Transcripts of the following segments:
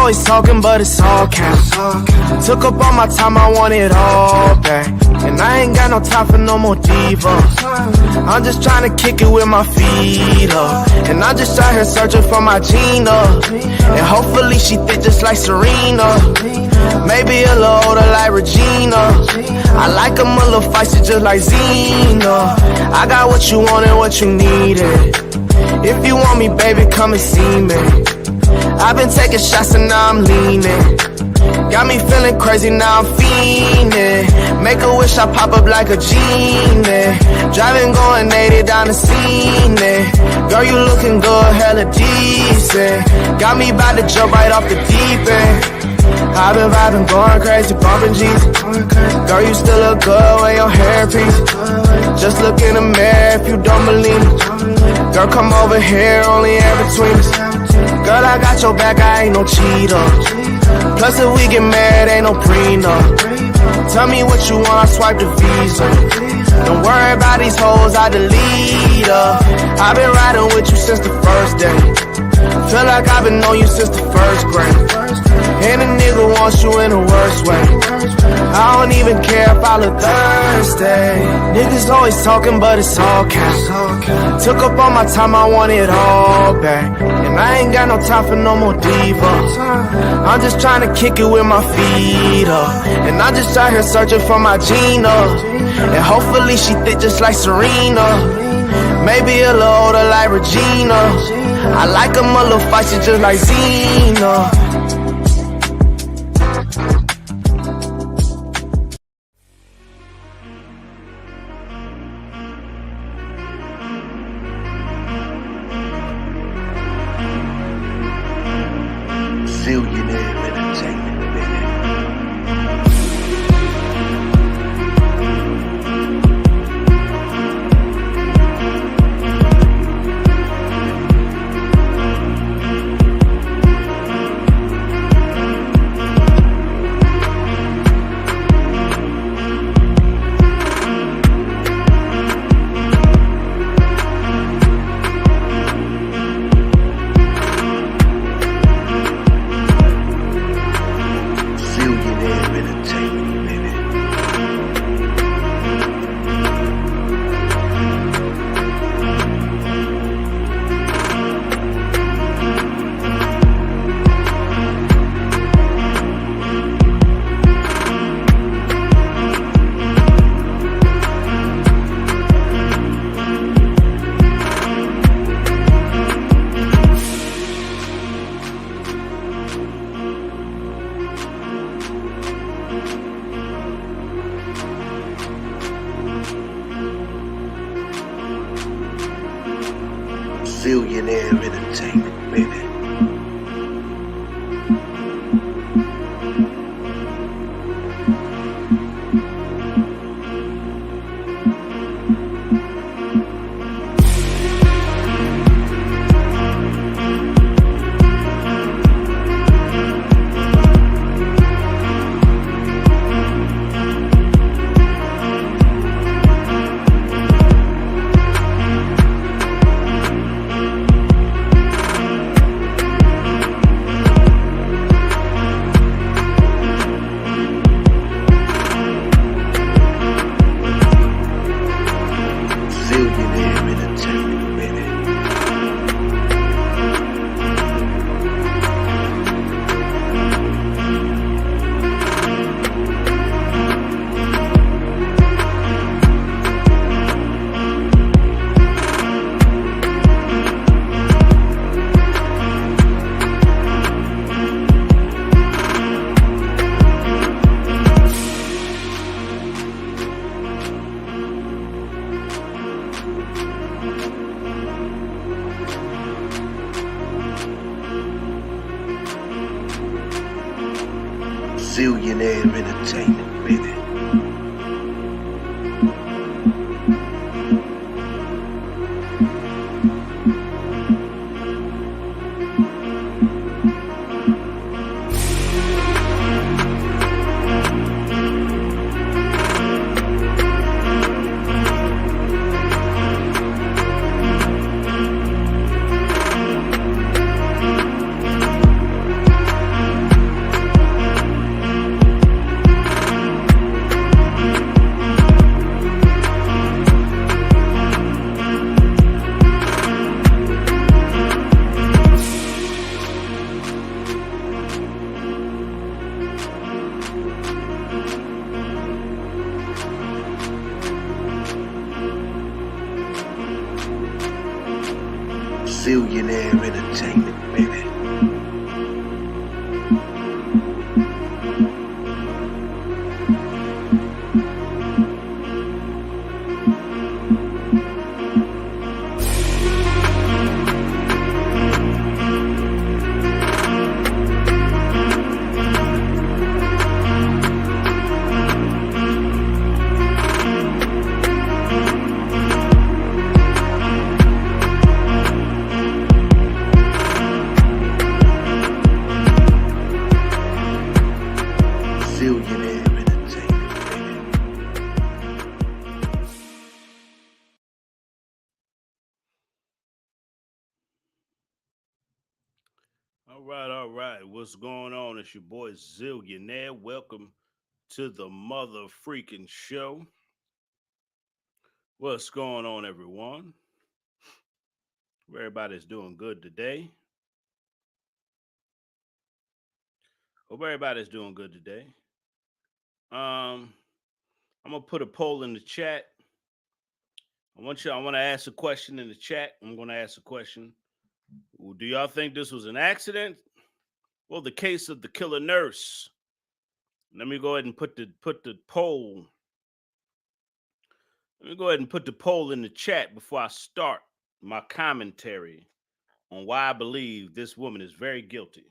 always talking, but it's all cap. Took up all my time, I want it all back. And I ain't got no time for no more divas. I'm just trying to kick it with my feet up. And I'm just out here searching for my Gina. And hopefully she thick just like Serena. Maybe a little older like Regina. I like them a little feisty just like Zena. I got what you want and what you needed. If you want me, baby, come and see me. I've been taking shots and now I'm leaning. Got me feeling crazy, now I'm fiending. Make a wish, I pop up like a genie. Driving, going 80 down the scene. Girl, you looking good, hella decent. Got me about to jump right off the deep end. I've been vibing, going crazy, bumping G's. Girl, you still look good with your hairpiece. Just look in the mirror if you don't believe me. Girl, come over here, only in between us. Girl, I got your back, I ain't no cheater. Plus, if we get married, ain't no prenup. Tell me what you want, I swipe the visa. Don't worry about these hoes, I delete her. I've been riding with you since the first day. Feel like I've been on you since the first grade. And a nigga wants you in the worst way. I don't even care if I look thirsty. Niggas always talking, but it's all cap. Took up all my time, I want it all back. And I ain't got no time for no more divas. I'm just trying to kick it with my feet up. And I'm just out here searching for my Gina. And hopefully she thick just like Serena. Maybe a little older like Regina. I like them a little feisty just like Zena. Billionaire Entertainment, baby. Billionaire Entertainment, baby. Billionaire Entertainment, baby. Zillionaire Entertainment, baby. Zillionaire Entertainment, baby. All right. What's going on? It's your boy Zillionaire. Welcome to the mother freaking show. What's going on, everyone? Hope everybody's doing good today. Hope everybody's doing good today. Um, I'm gonna put a poll in the chat. I want to ask a question in the chat. I'm gonna ask a question. Do y'all think this was an accident? Well, the case of the killer nurse. Let me go ahead and put the poll. Let me go ahead and put the poll in the chat before I start my commentary on why I believe this woman is very guilty.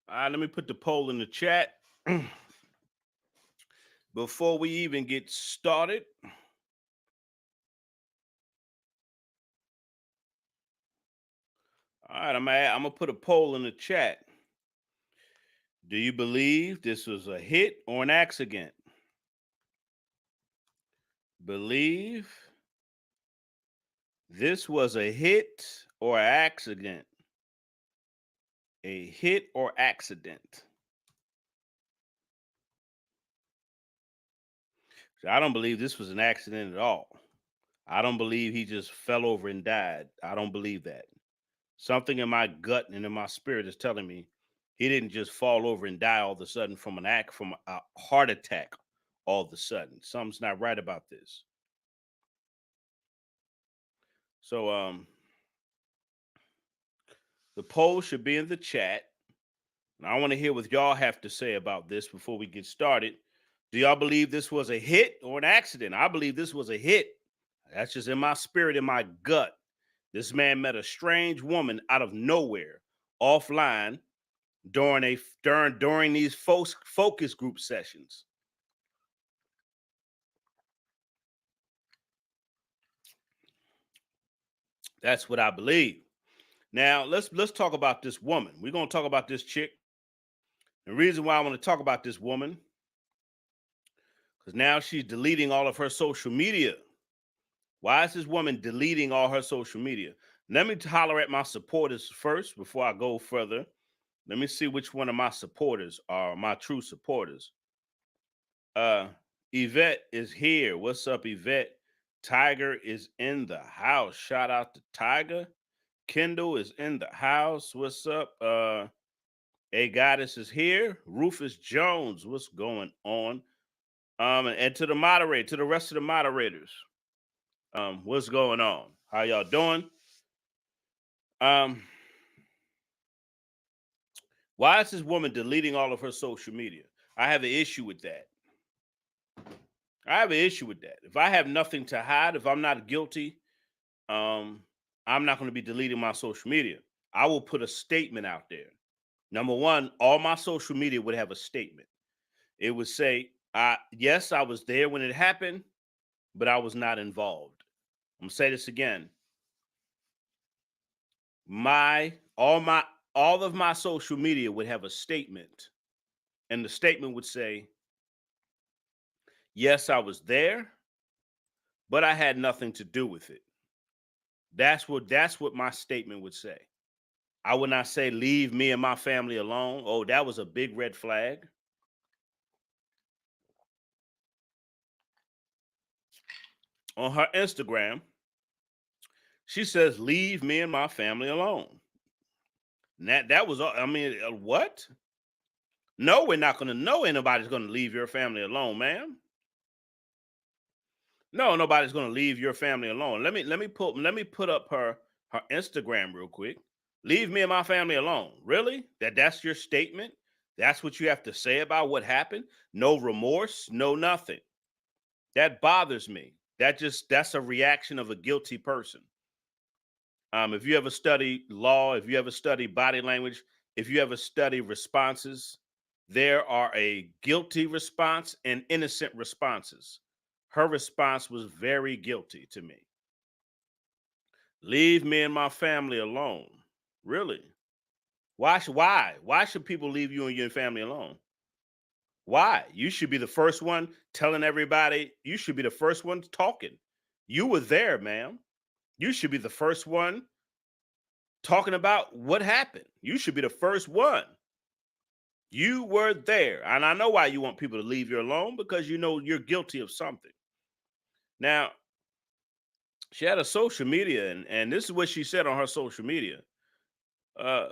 All right, let me put the poll in the chat before we even get started. All right, I'm gonna put a poll in the chat. Do you believe this was a hit or an accident? Believe this was a hit or an accident? A hit or accident? I don't believe this was an accident at all. I don't believe he just fell over and died. I don't believe that. Something in my gut and in my spirit is telling me he didn't just fall over and die all of a sudden from a heart attack all of a sudden. Something's not right about this. So the poll should be in the chat. And I want to hear what y'all have to say about this before we get started. Do y'all believe this was a hit or an accident? I believe this was a hit. That's just in my spirit, in my gut. This man met a strange woman out of nowhere, offline, during these focus group sessions. That's what I believe. Now let's talk about this woman. We're gonna talk about this chick. The reason why I want to talk about this woman, because now she's deleting all of her social media. Why is this woman deleting all her social media? Let me holler at my supporters first before I go further. Let me see which one of my supporters are my true supporters. Yvette is here. What's up, Yvette? Tiger is in the house. Shout out to Tiger. Kendall is in the house. What's up? A Goddess is here. Rufus Jones, what's going on? And to the moderator, to the rest of the moderators, what's going on? How y'all doing? Why is this woman deleting all of her social media? I have an issue with that. If I have nothing to hide, if I'm not guilty, I'm not going to be deleting my social media. I will put a statement out there. Number one, all my social media would have a statement. It would say, yes, I was there when it happened, but I was not involved. I'm gonna say this again. All of my social media would have a statement, and the statement would say, yes, I was there, but I had nothing to do with it. That's what my statement would say. I would not say leave me and my family alone. Oh, that was a big red flag. On her Instagram, she says, leave me and my family alone. And that was, I mean, what? No, we're not going to know anybody's going to leave your family alone, ma'am. No, nobody's gonna leave your family alone. Let me put up her Instagram real quick. Leave me and my family alone. Really? That's your statement? That's what you have to say about what happened? No remorse, no nothing. That bothers me. That's a reaction of a guilty person. If you ever study law, if you ever study body language, if you ever study responses, there are a guilty response and innocent responses. Her response was very guilty to me. Leave me and my family alone. Really? Why should people leave you and your family alone? Why? You should be the first one telling everybody. You should be the first one talking. You were there, ma'am. You should be the first one talking about what happened. You should be the first one. You were there. And I know why you want people to leave you alone, because you know you're guilty of something. Now, she had a social media, and this is what she said on her social media. Uh,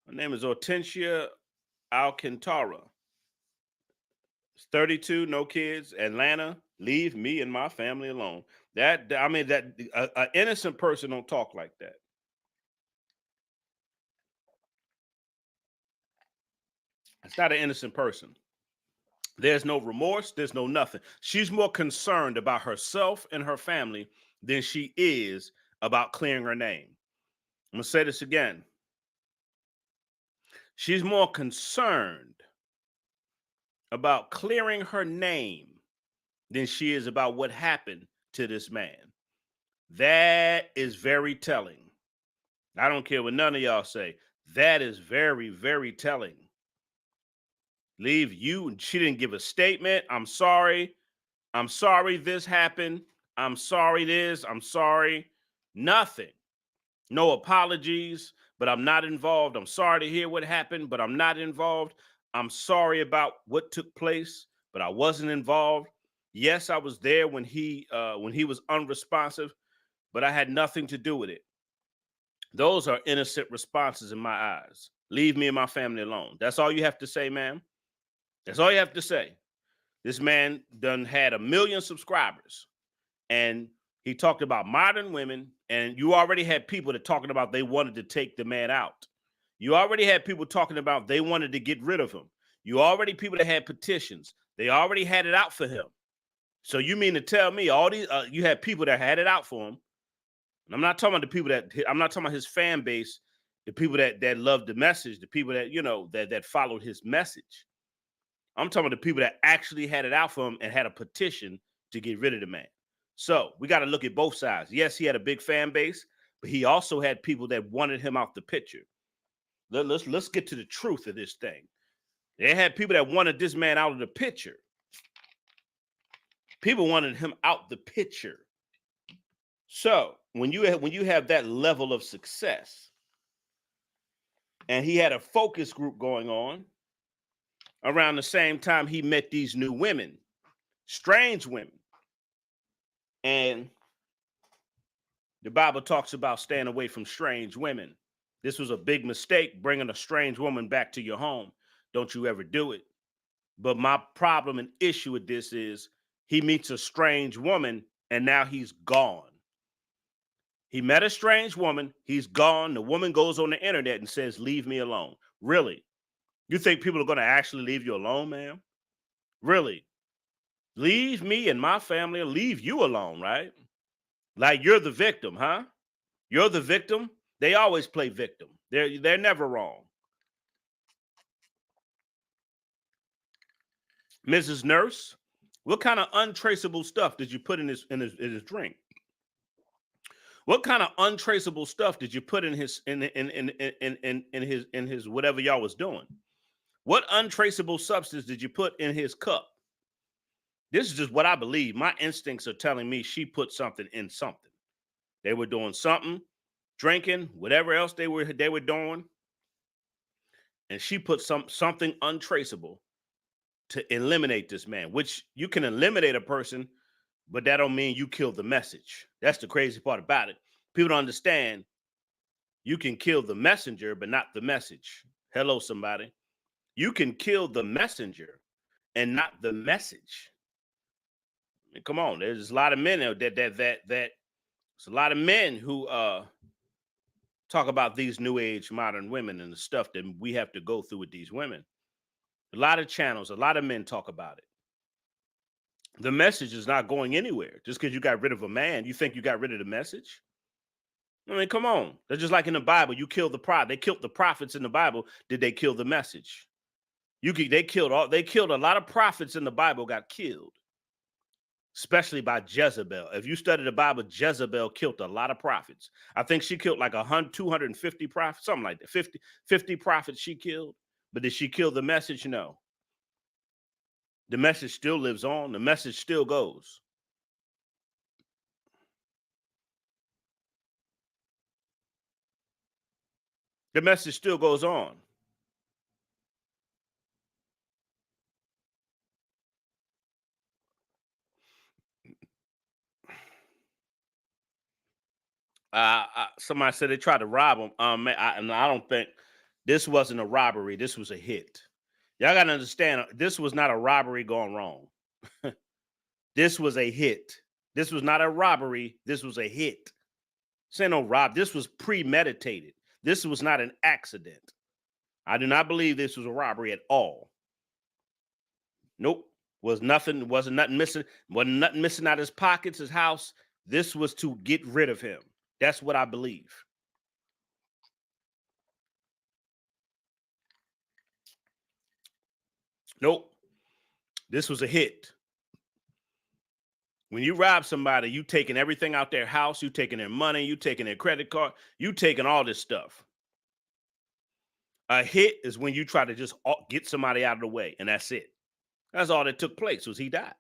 her name is Hortensia Alcantara. 32, no kids, Atlanta. Leave me and my family alone. That I mean, that an innocent person don't talk like that. It's not an innocent person. There's no remorse. There's no nothing. She's more concerned about herself and her family than she is about clearing her name. I'm gonna say this again. She's more concerned about clearing her name than she is about what happened to this man. That is very telling. I don't care what none of y'all say. That is very, very telling. Leave you. She didn't give a statement. I'm sorry. I'm sorry this happened. I'm sorry this. I'm sorry. Nothing. No apologies, but I'm not involved. I'm sorry to hear what happened, but I'm not involved. I'm sorry about what took place, but I wasn't involved. Yes, I was there when he was unresponsive, but I had nothing to do with it. Those are innocent responses in my eyes. Leave me and my family alone. That's all you have to say, ma'am. That's all you have to say. This man done had 1 million subscribers, and he talked about modern women, and you already had people that talking about they wanted to take the man out. You already had people talking about they wanted to get rid of him. You already people that had petitions. They already had it out for him. So you mean to tell me all these you had people that had it out for him? And I'm not talking about the people that I'm not talking about his fan base, the people that loved the message, the people that that followed his message. I'm talking about the people that actually had it out for him and had a petition to get rid of the man. So we got to look at both sides. Yes, he had a big fan base, but he also had people that wanted him out the picture. Let's get to the truth of this thing. They had people that wanted this man out of the picture. People wanted him out the picture. So when you have that level of success, and he had a focus group going on around the same time he met these new women, strange women, and the Bible talks about staying away from strange women. This was a big mistake, bringing a strange woman back to your home. Don't you ever do it. But my problem and issue with this is he meets a strange woman and now he's gone. He met a strange woman. He's gone. The woman goes on the internet and says, leave me alone. Really? You think people are going to actually leave you alone, ma'am? Really? Leave me and my family, leave you alone, right? Like you're the victim, huh? You're the victim. They always play victim. They're never wrong. Mrs. Nurse, what kind of untraceable stuff did you put in his drink? What kind of untraceable stuff did you put in his whatever y'all was doing? What untraceable substance did you put in his cup? This is just what I believe. My instincts are telling me she put something in something. They were doing something, drinking, whatever else they were doing, and she put something untraceable to eliminate this man. Which you can eliminate a person, but that don't mean you kill the message. That's the crazy part about it. People don't understand. You can kill the messenger, but not the message. Hello, somebody. You can kill the messenger and not the message. Come on, there's a lot of men that there's a lot of men who talk about these new age modern women and the stuff that we have to go through with these women. A lot of channels, a lot of men talk about it. The message is not going anywhere. Just because you got rid of a man, you think you got rid of the message? I mean, come on. They're just like in the Bible. You kill the prophet. They killed the prophets in the Bible. Did they kill the message? They killed a lot of prophets in the Bible got killed, especially by Jezebel. If you study the Bible, Jezebel killed a lot of prophets. I think she killed like 250 prophets, something like that. 50 prophets she killed. But did she kill the message? No. The message still lives on. The message still goes. The message still goes on. Somebody said they tried to rob him. And I don't think this wasn't a robbery. This was a hit. Y'all got to understand, this was not a robbery gone wrong. This was a hit. This was not a robbery. This was a hit. This ain't no rob. This was premeditated. This was not an accident. I do not believe this was a robbery at all. Nope. Wasn't nothing missing. Wasn't nothing missing out of his pockets, his house. This was to get rid of him. That's what I believe. Nope. This was a hit. When you rob somebody, you taking everything out their house, you taking their money, you taking their credit card, you taking all this stuff. A hit is when you try to just get somebody out of the way, and that's it. That's all that took place, was he died.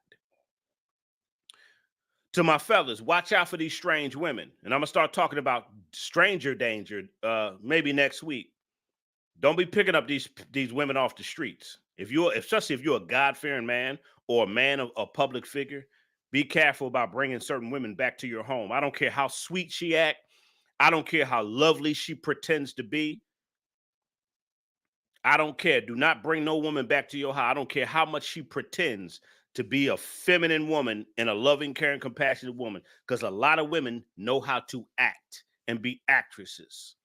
To my fellas, watch out for these strange women. And I'm going to start talking about stranger danger maybe next week. Don't be picking up these women off the streets. Especially if you're a God-fearing man or a man of a public figure, be careful about bringing certain women back to your home. I don't care how sweet she act. I don't care how lovely she pretends to be. I don't care. Do not bring no woman back to your house. I don't care how much she pretends to be a feminine woman and a loving, caring, compassionate woman, because a lot of women know how to act and be actresses.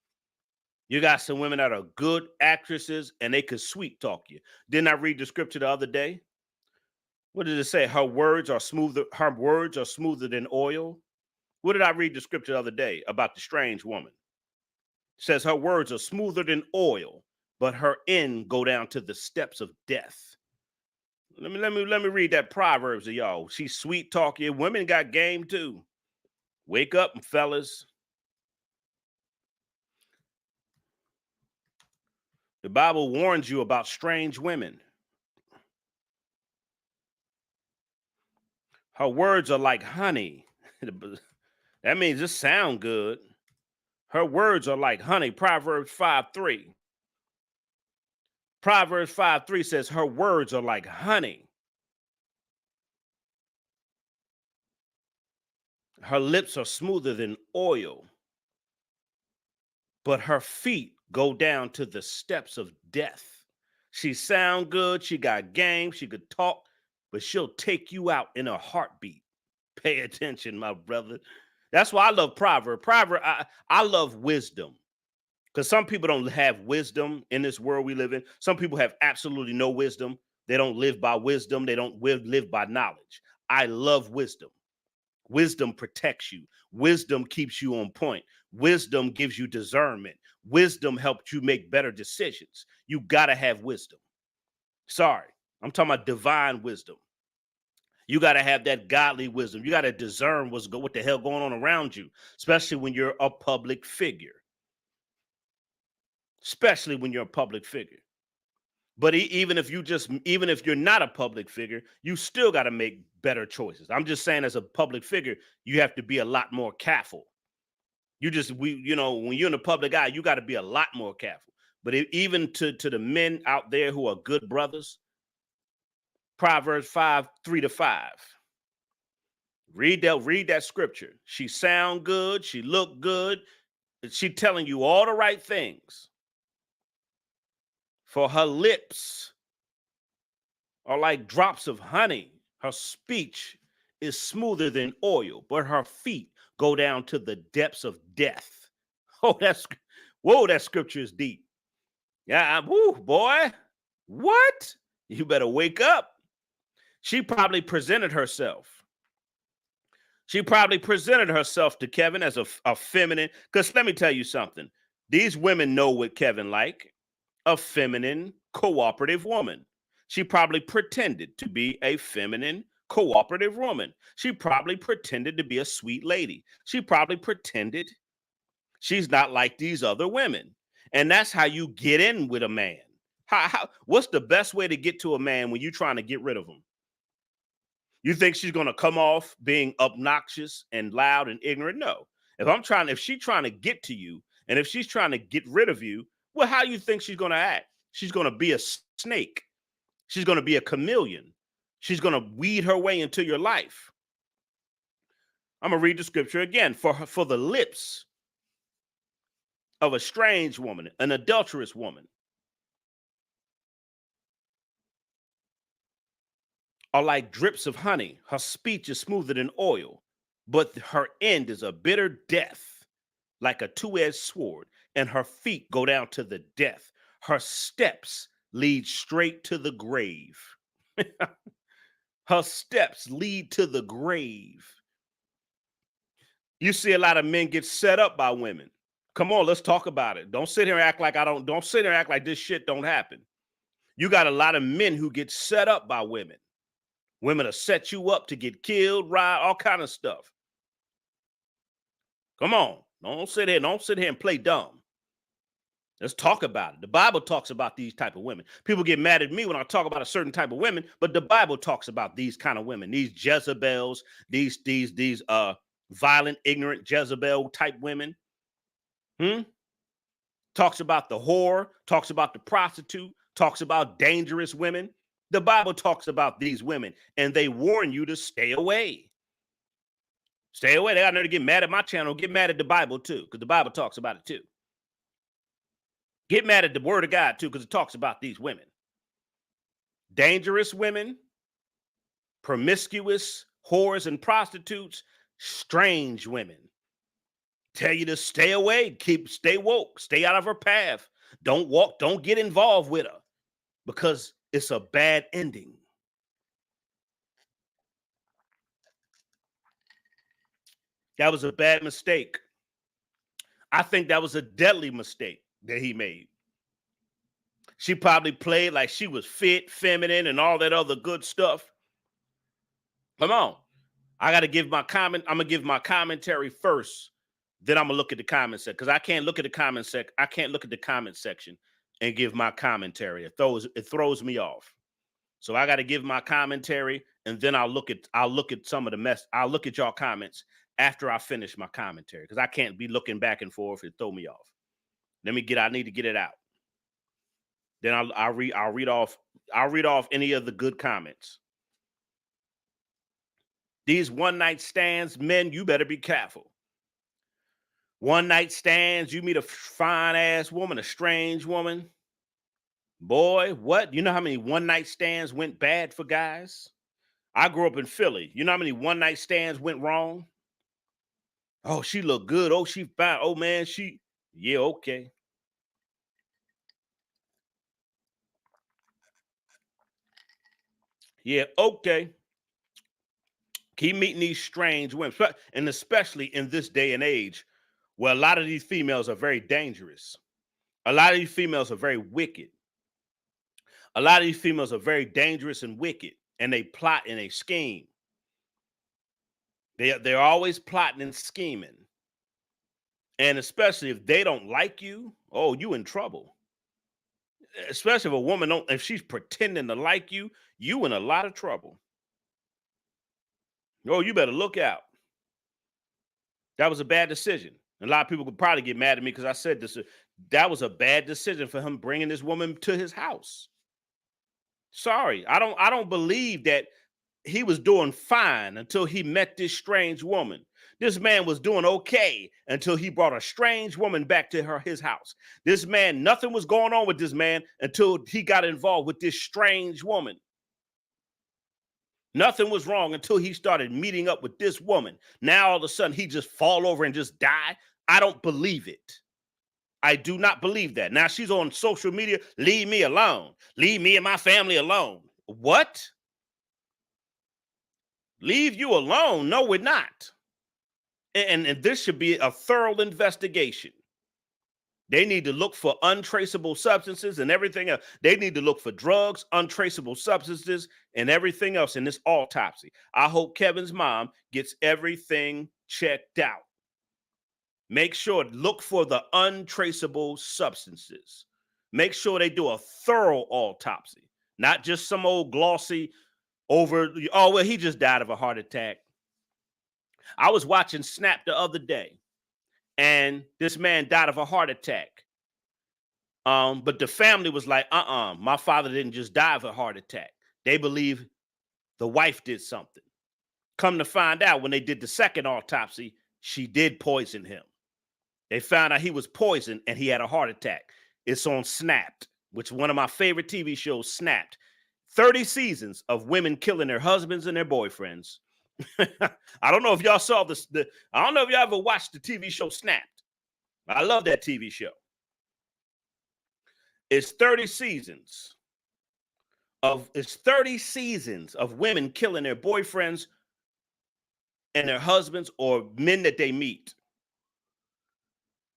You got some women that are good actresses and they could sweet talk you. Didn't I read the scripture the other day? What did it say? Her words are smoother than oil. What did I read the scripture the other day about the strange woman? It says her words are smoother than oil, but her end go down to the steps of death. Let me read that Proverbs to y'all. She sweet talk you. Women got game too. Wake up, fellas. The Bible warns you about strange women. Her words are like honey. That means it sound good. Her words are like honey. Proverbs 5:3. Proverbs 5:3 says her words are like honey. Her lips are smoother than oil, but her feet go down to the steps of death. She sound good. She got game. She could talk, but she'll take you out in a heartbeat. Pay attention, my brother. That's why I love Proverbs. I love wisdom, because some people don't have wisdom in this world we live in. Some people have absolutely no wisdom. They don't live by wisdom. They don't live by knowledge. I love wisdom. Wisdom protects you. Wisdom keeps you on point. Wisdom gives you discernment. Wisdom helps you make better decisions. You got to have wisdom. Sorry, I'm talking about divine wisdom. You got to have that godly wisdom. You got to discern what the hell going on around you, especially when you're a public figure. Especially when you're a public figure. But even if you're not a public figure, you still got to make better choices. I'm just saying, as a public figure, you have to be a lot more careful. When you're in the public eye, you got to be a lot more careful. But even to the men out there who are good brothers, Proverbs 5:3-5. Read that scripture. She sound good. She look good. She telling you all the right things. For her lips are like drops of honey. Her speech is smoother than oil, but her feet go down to the depths of death. Oh, that scripture is deep. Yeah, woo, boy. What? You better wake up. She probably presented herself. She probably presented herself to Kevin as a feminine. Because let me tell you something. These women know what Kevin like. A feminine, cooperative woman. She probably pretended to be a feminine, cooperative woman. She probably pretended to be a sweet lady. She probably pretended she's not like these other women. And that's how you get in with a man. What's the best way to get to a man when you're trying to get rid of him? You think she's going to come off being obnoxious and loud and ignorant? No. If she's trying to get to you, and if she's trying to get rid of you, well, how do you think she's going to act? She's going to be a snake. She's going to be a chameleon. She's going to weed her way into your life. I'm going to read the scripture again. For the lips of a strange woman, an adulterous woman, are like drips of honey. Her speech is smoother than oil, but her end is a bitter death, like a two-edged sword, and her feet go down to the death. Her steps lead straight to the grave. Her steps lead to the grave. You see a lot of men get set up by women. Come on, let's talk about it. Don't sit here and act like don't sit here and act like this shit don't happen. You got a lot of men who get set up by women. Women will set you up to get killed, robbed, all kind of stuff. Come on. Don't sit here and play dumb. Let's talk about it. The Bible talks about these type of women. People get mad at me when I talk about a certain type of women, but the Bible talks about these kind of women, these Jezebels, these violent, ignorant Jezebel type women. Talks about the whore, talks about the prostitute, talks about dangerous women. The Bible talks about these women, and they warn you to stay away. Stay away. They got to get mad at my channel. Get mad at the Bible too, because the Bible talks about it too. Get mad at the word of God too, because it talks about these women. Dangerous women, promiscuous whores and prostitutes, strange women. Tell you to stay away, stay woke, stay out of her path. Don't get involved with her, because it's a bad ending. That was a bad mistake. I think that was a deadly mistake that he made. She probably played like she was fit, feminine, and all that other good stuff. Come on. I got to give my comment. I'm going to give my commentary first. Then I'm going to look at the comment section, because I can't look at the comment section. I can't look at the comment section and give my commentary. It throws me off. So I got to give my commentary, and then I'll look at some of the mess. I'll look at y'all comments after I finish my commentary, because I can't be looking back and forth. It throw me off. I need to get it out. Then I'll read off any of the good comments. These one night stands, men, you better be careful. One night stands, you meet a fine ass woman, a strange woman. Boy, what? You know how many one night stands went bad for guys? I grew up in Philly. You know how many one night stands went wrong? Oh, she looked good. Oh, she fine. Oh, man, yeah, okay. Yeah, okay. Keep meeting these strange women, and especially in this day and age, where a lot of these females are very dangerous. A lot of these females are very wicked. A lot of these females are very dangerous and wicked, and they plot and they scheme. They're always plotting and scheming. And especially if they don't like you, oh, you in trouble. Especially if a woman if she's pretending to like you, you in a lot of trouble. Oh, you better look out. That was a bad decision. And a lot of people could probably get mad at me because I said this. That was a bad decision for him bringing this woman to his house. Sorry, I don't believe that he was doing fine until he met this strange woman. This man was doing okay until he brought a strange woman back to his house. This man, nothing was going on with this man until he got involved with this strange woman. Nothing was wrong until he started meeting up with this woman. Now all of a sudden he just fall over and just die. I don't believe it. I do not believe that. Now she's on social media. Leave me alone. Leave me and my family alone. What? Leave you alone? No, we're not. And this should be a thorough investigation. They need to look for untraceable substances and everything else. They need to look for drugs, untraceable substances, and everything else in this autopsy. I hope Kevin's mom gets everything checked out. Make sure, look for the untraceable substances. Make sure they do a thorough autopsy, not just some old glossy over, oh, well, he just died of a heart attack. I was watching Snap the other day, and this man died of a heart attack. But the family was like, my father didn't just die of a heart attack. They believe the wife did something. Come to find out, when they did the second autopsy, she did poison him. They found out he was poisoned and he had a heart attack. It's on Snapped, which is one of my favorite TV shows, Snapped. 30 seasons of women killing their husbands and their boyfriends. I don't know if y'all saw this. I don't know if y'all ever watched the TV show Snapped. I love that TV show. It's 30 seasons of women killing their boyfriends and their husbands or men that they meet.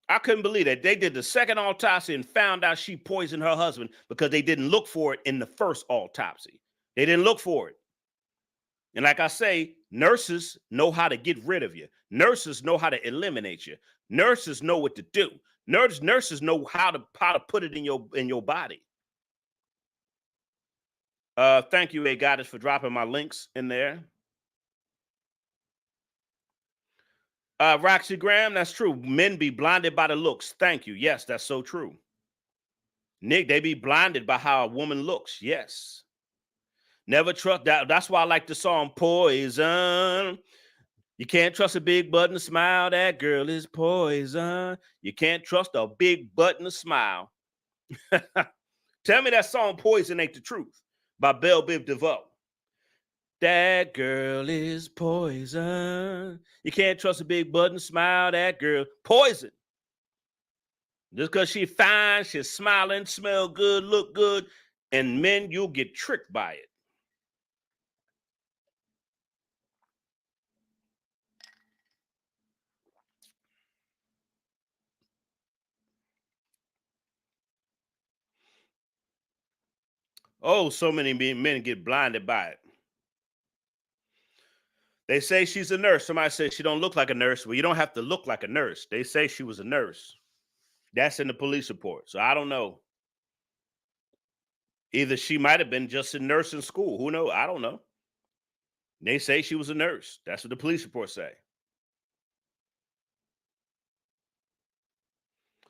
I couldn't believe that. They did the second autopsy and found out she poisoned her husband because they didn't look for it in the first autopsy. They didn't look for it. And like I say, nurses know how to get rid of you. Nurses know how to eliminate you. Nurses know what to do. Nurses know how to put it in your body. Thank you, A Goddess, for dropping my links in there. Roxy Graham, that's true. Men be blinded by the looks. Thank you. Yes, that's so true. Nick, they be blinded by how a woman looks. Yes. Never trust that. That's why I like the song Poison. You can't trust a big butt and a smile. That girl is poison. You can't trust a big butt and a smile. Tell me that song Poison ain't the truth by Belle Biv DeVoe. That girl is poison. You can't trust a big butt and smile. That girl, poison. Just because she's fine, she's smiling, smell good, look good, and men, you'll get tricked by it. Oh, so many men get blinded by it. They say she's a nurse. Somebody says she don't look like a nurse. Well, you don't have to look like a nurse. They say she was a nurse. That's in the police report. So I don't know. Either she might have been just a nurse in school. Who knows? I don't know. They say she was a nurse. That's what the police report say.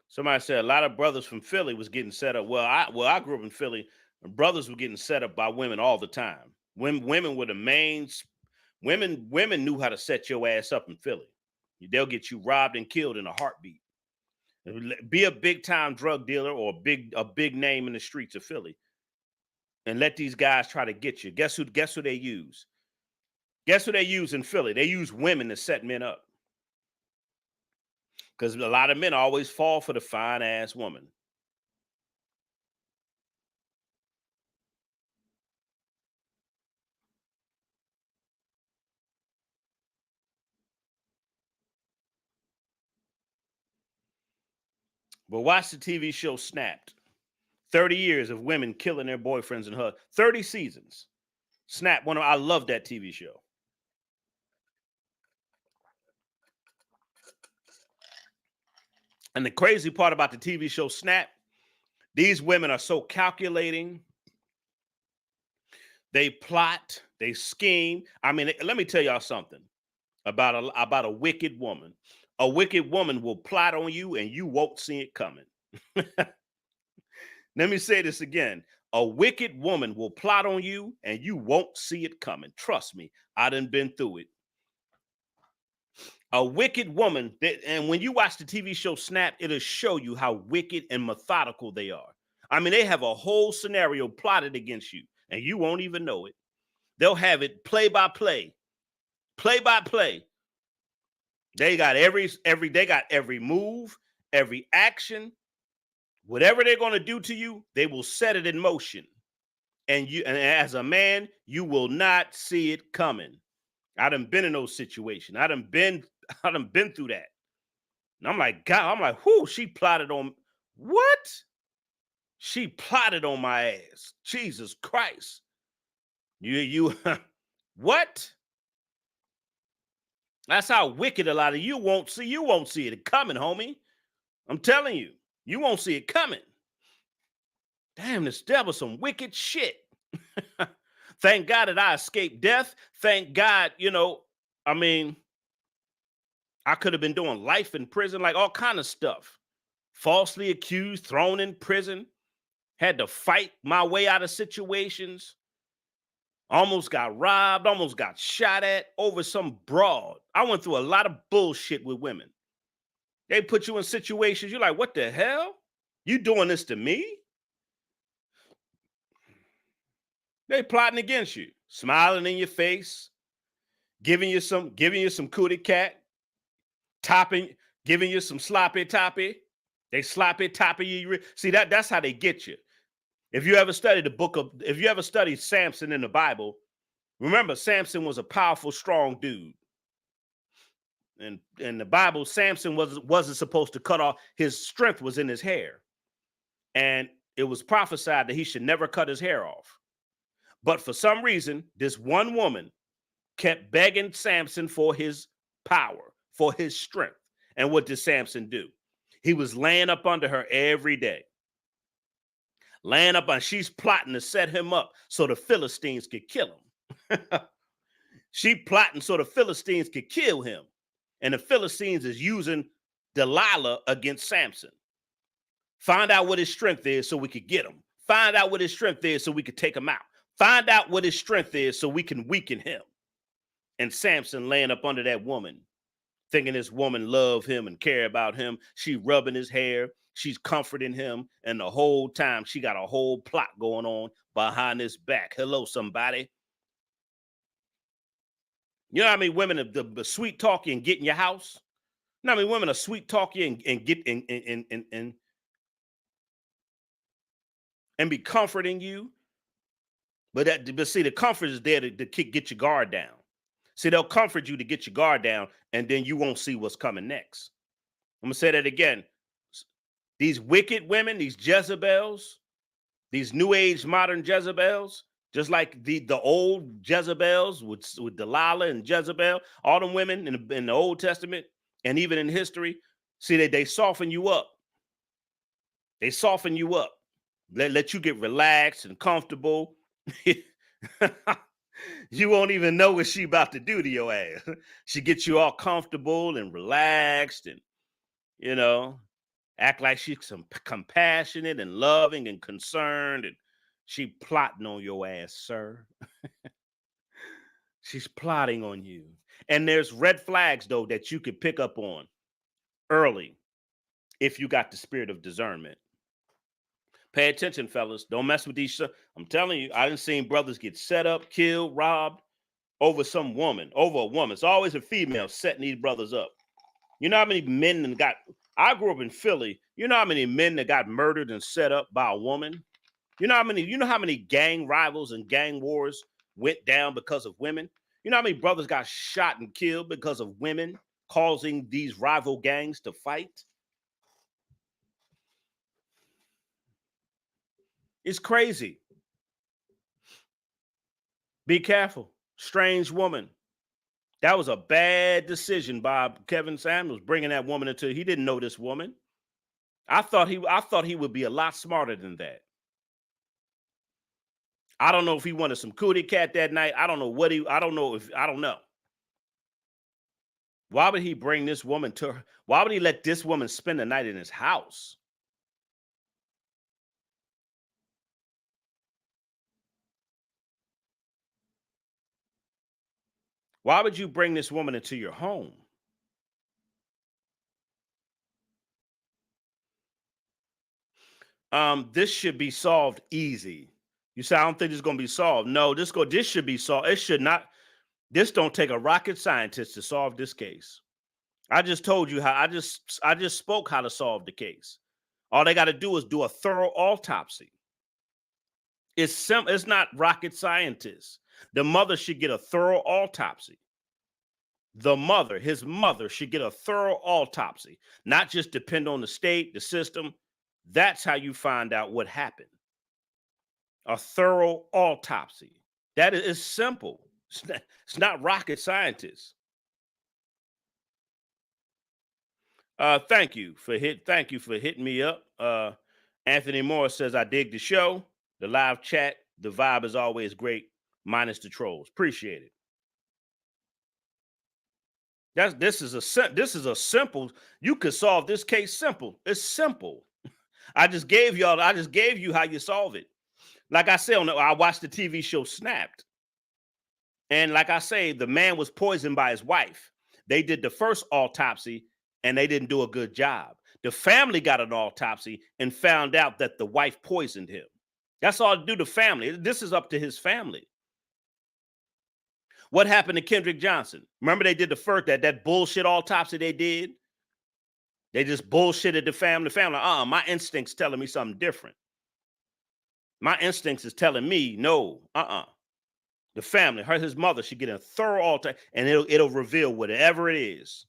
Somebody said a lot of brothers from Philly was getting set up. Well, I grew up in Philly. And brothers were getting set up by women all the time. Women were the main. Women knew how to set your ass up in Philly. They'll get you robbed and killed in a heartbeat. Be a big time drug dealer or a big name in the streets of Philly, and let these guys try to get you. Guess who they use? Guess who they use in Philly? They use women to set men up. Because a lot of men always fall for the fine ass woman. But watch the TV show Snapped. 30 years of women killing their boyfriends and her. 30 seasons. Snap, I love that TV show. And the crazy part about the TV show Snap, these women are so calculating. They plot, they scheme. I mean, let me tell y'all something about a wicked woman. A wicked woman will plot on you and you won't see it coming. Let me say this again. A wicked woman will plot on you and you won't see it coming. Trust me, I done been through it. A wicked woman, and when you watch the TV show Snap, it'll show you how wicked and methodical they are. I mean, they have a whole scenario plotted against you and you won't even know it. They'll have it play by play. Play by play. They got every move, every action, whatever they're going to do to you, they will set it in motion. And as a man, you will not see it coming. I done been in those situations. I done been through that. And I'm like, God, I'm like, whoo, she plotted on what? She plotted on my ass. Jesus Christ. You what? That's how wicked a lot of you won't see it coming, homie. I'm telling you, you won't see it coming. Damn, this devil some wicked shit. Thank God that I escaped death. Thank God, I mean, I could have been doing life in prison, like all kind of stuff. Falsely accused, thrown in prison, had to fight my way out of situations. Almost got robbed, almost got shot at over some broad. I went through a lot of bullshit with women. They put you in situations, you're like, what the hell? You doing this to me? They plotting against you, smiling in your face, giving you some cootie cat, giving you some sloppy toppy. They sloppy toppy you. See, that's how they get you. If you ever studied Samson in the Bible, remember Samson was a powerful, strong dude. And in the Bible, Samson wasn't supposed to cut off, his strength was in his hair. And it was prophesied that he should never cut his hair off. But for some reason, this one woman kept begging Samson for his power, for his strength. And what did Samson do? He was laying up under her every day. Laying up, and she's plotting to set him up so the Philistines could kill him. She plotting so the Philistines could kill him. And the Philistines is using Delilah against Samson. Find out what his strength is so we could get him. Find out what his strength is so we could take him out. Find out what his strength is so we can weaken him. And Samson laying up under that woman, thinking this woman love him and care about him. She rubbing his hair. She's comforting him. And the whole time she got a whole plot going on behind his back. Hello, somebody. You know how many women the sweet talk you and get in your house? You know how many women are sweet talk you and get and be comforting you? But see, the comfort is there to get your guard down. See, they'll comfort you to get your guard down, and then you won't see what's coming next. I'm gonna say that again. These wicked women, these Jezebels, these new age modern Jezebels, just like the old Jezebels with Delilah and Jezebel, all them women in the Old Testament and even in history, see, they soften you up. They soften you up. Let you get relaxed and comfortable. You won't even know what she about to do to your ass. She gets you all comfortable and relaxed and, act like she's compassionate and loving and concerned, and she plotting on your ass, sir. She's plotting on you. And there's red flags, though, that you could pick up on early if you got the spirit of discernment. Pay attention, fellas. Don't mess with these. I'm telling you, I done seen brothers get set up, killed, robbed over a woman. It's always a female setting these brothers up. You know how many men that got, I grew up in Philly. You know how many men that got murdered and set up by a woman? You know how many gang rivals and gang wars went down because of women? You know how many brothers got shot and killed because of women causing these rival gangs to fight? It's crazy. Be careful. Strange woman. That was a bad decision by Kevin Samuels, bringing that woman into. He didn't know this woman. I thought he would be a lot smarter than that. I don't know if he wanted some cootie cat that night. I don't know. Why would he bring this woman to her? Why would he let this woman spend the night in his house? Why would you bring this woman into your home? This should be solved easy. You say, I don't think this is going to be solved. No, this should be solved. It should not. This don't take a rocket scientist to solve this case. I just told you how. I just spoke how to solve the case. All they got to do is do a thorough autopsy. It's not rocket scientists. The mother should get a thorough autopsy. His mother should get a thorough autopsy, not just depend on the state, the system. That's how you find out what happened. A thorough autopsy. That is simple. It's not rocket scientists. Thank you for hitting me up. Anthony Morris says, I dig the show, the live chat, the vibe is always great, minus the trolls. Appreciate it. This is a simple. You could solve this case simple. It's simple. I just gave you how you solve it. Like I said, I watched the TV show Snapped. And like I say, the man was poisoned by his wife. They did the first autopsy and they didn't do a good job. The family got an autopsy and found out that the wife poisoned him. That's all to do to family. This is up to his family. What happened to Kendrick Johnson? Remember they did the first, that bullshit autopsy they did? They just bullshitted the family. My instincts telling me something different. My instincts is telling me, no, The family, his mother should get a thorough autopsy, and it'll reveal whatever it is.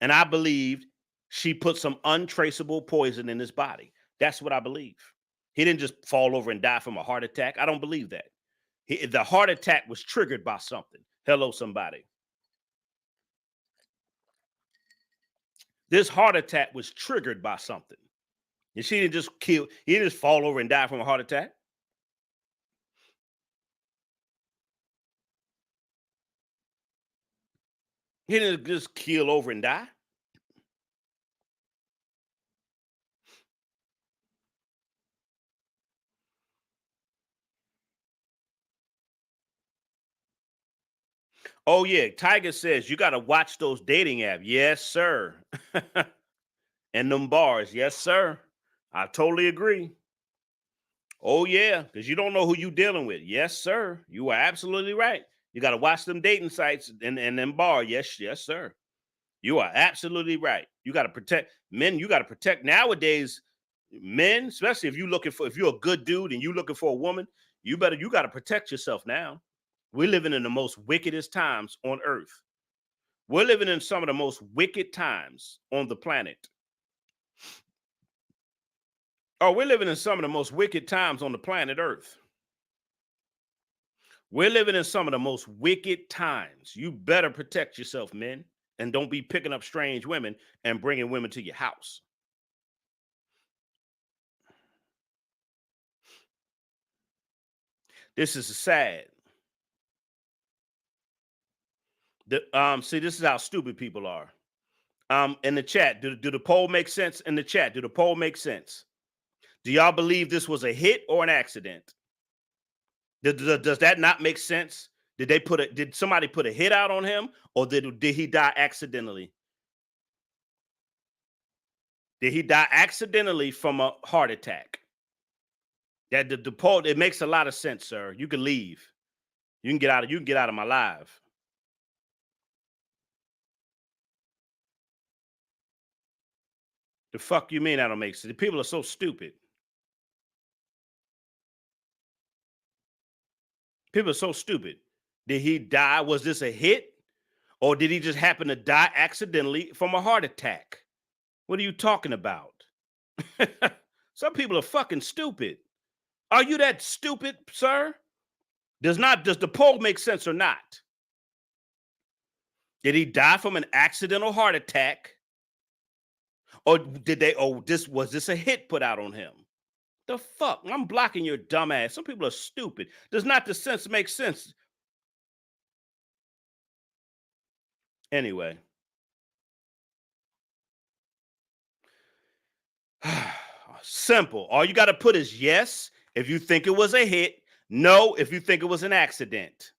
And I believed she put some untraceable poison in his body. That's what I believe. He didn't just fall over and die from a heart attack. I don't believe that. The heart attack was triggered by something. Hello, somebody. This heart attack was triggered by something. And she didn't just he didn't just fall over and die from a heart attack. He didn't just keel over and die. Oh, yeah. Tiger says you got to watch those dating apps. Yes, sir. And them bars. Yes, sir. I totally agree. Oh, yeah. Because you don't know who you dealing with. Yes, sir. You are absolutely right. You got to watch them dating sites and them bars. Yes, sir. You are absolutely right. You got to protect men. You got to protect nowadays men, especially if you're a good dude and you looking for a woman, you got to protect yourself now. We're living in the most wickedest times on earth. We're living in some of the most wicked times on the planet. Oh, we're living in some of the most wicked times on the planet Earth. We're living in some of the most wicked times. You better protect yourself, men, and don't be picking up strange women and bringing women to your house. This is sad. See, this is how stupid people are. In the chat, do the poll make sense? In the chat, do the poll make sense? Do y'all believe this was a hit or an accident? Does that not make sense? Did somebody put a hit out on him, or did he die accidentally? Did he die accidentally from a heart attack? That the poll, it makes a lot of sense, sir. You can leave. You can get out of my live. The fuck you mean that don't make sense? People are so stupid. People are so stupid. Did he die? Was this a hit? Or did he just happen to die accidentally from a heart attack? What are you talking about? Some people are fucking stupid. Are you that stupid, sir? Does the poll make sense or not? Did he die from an accidental heart attack? Or was this a hit put out on him? The fuck? I'm blocking your dumb ass. Some people are stupid. Does not the sense make sense? Anyway. Simple. All you got to put is yes if you think it was a hit, no if you think it was an accident.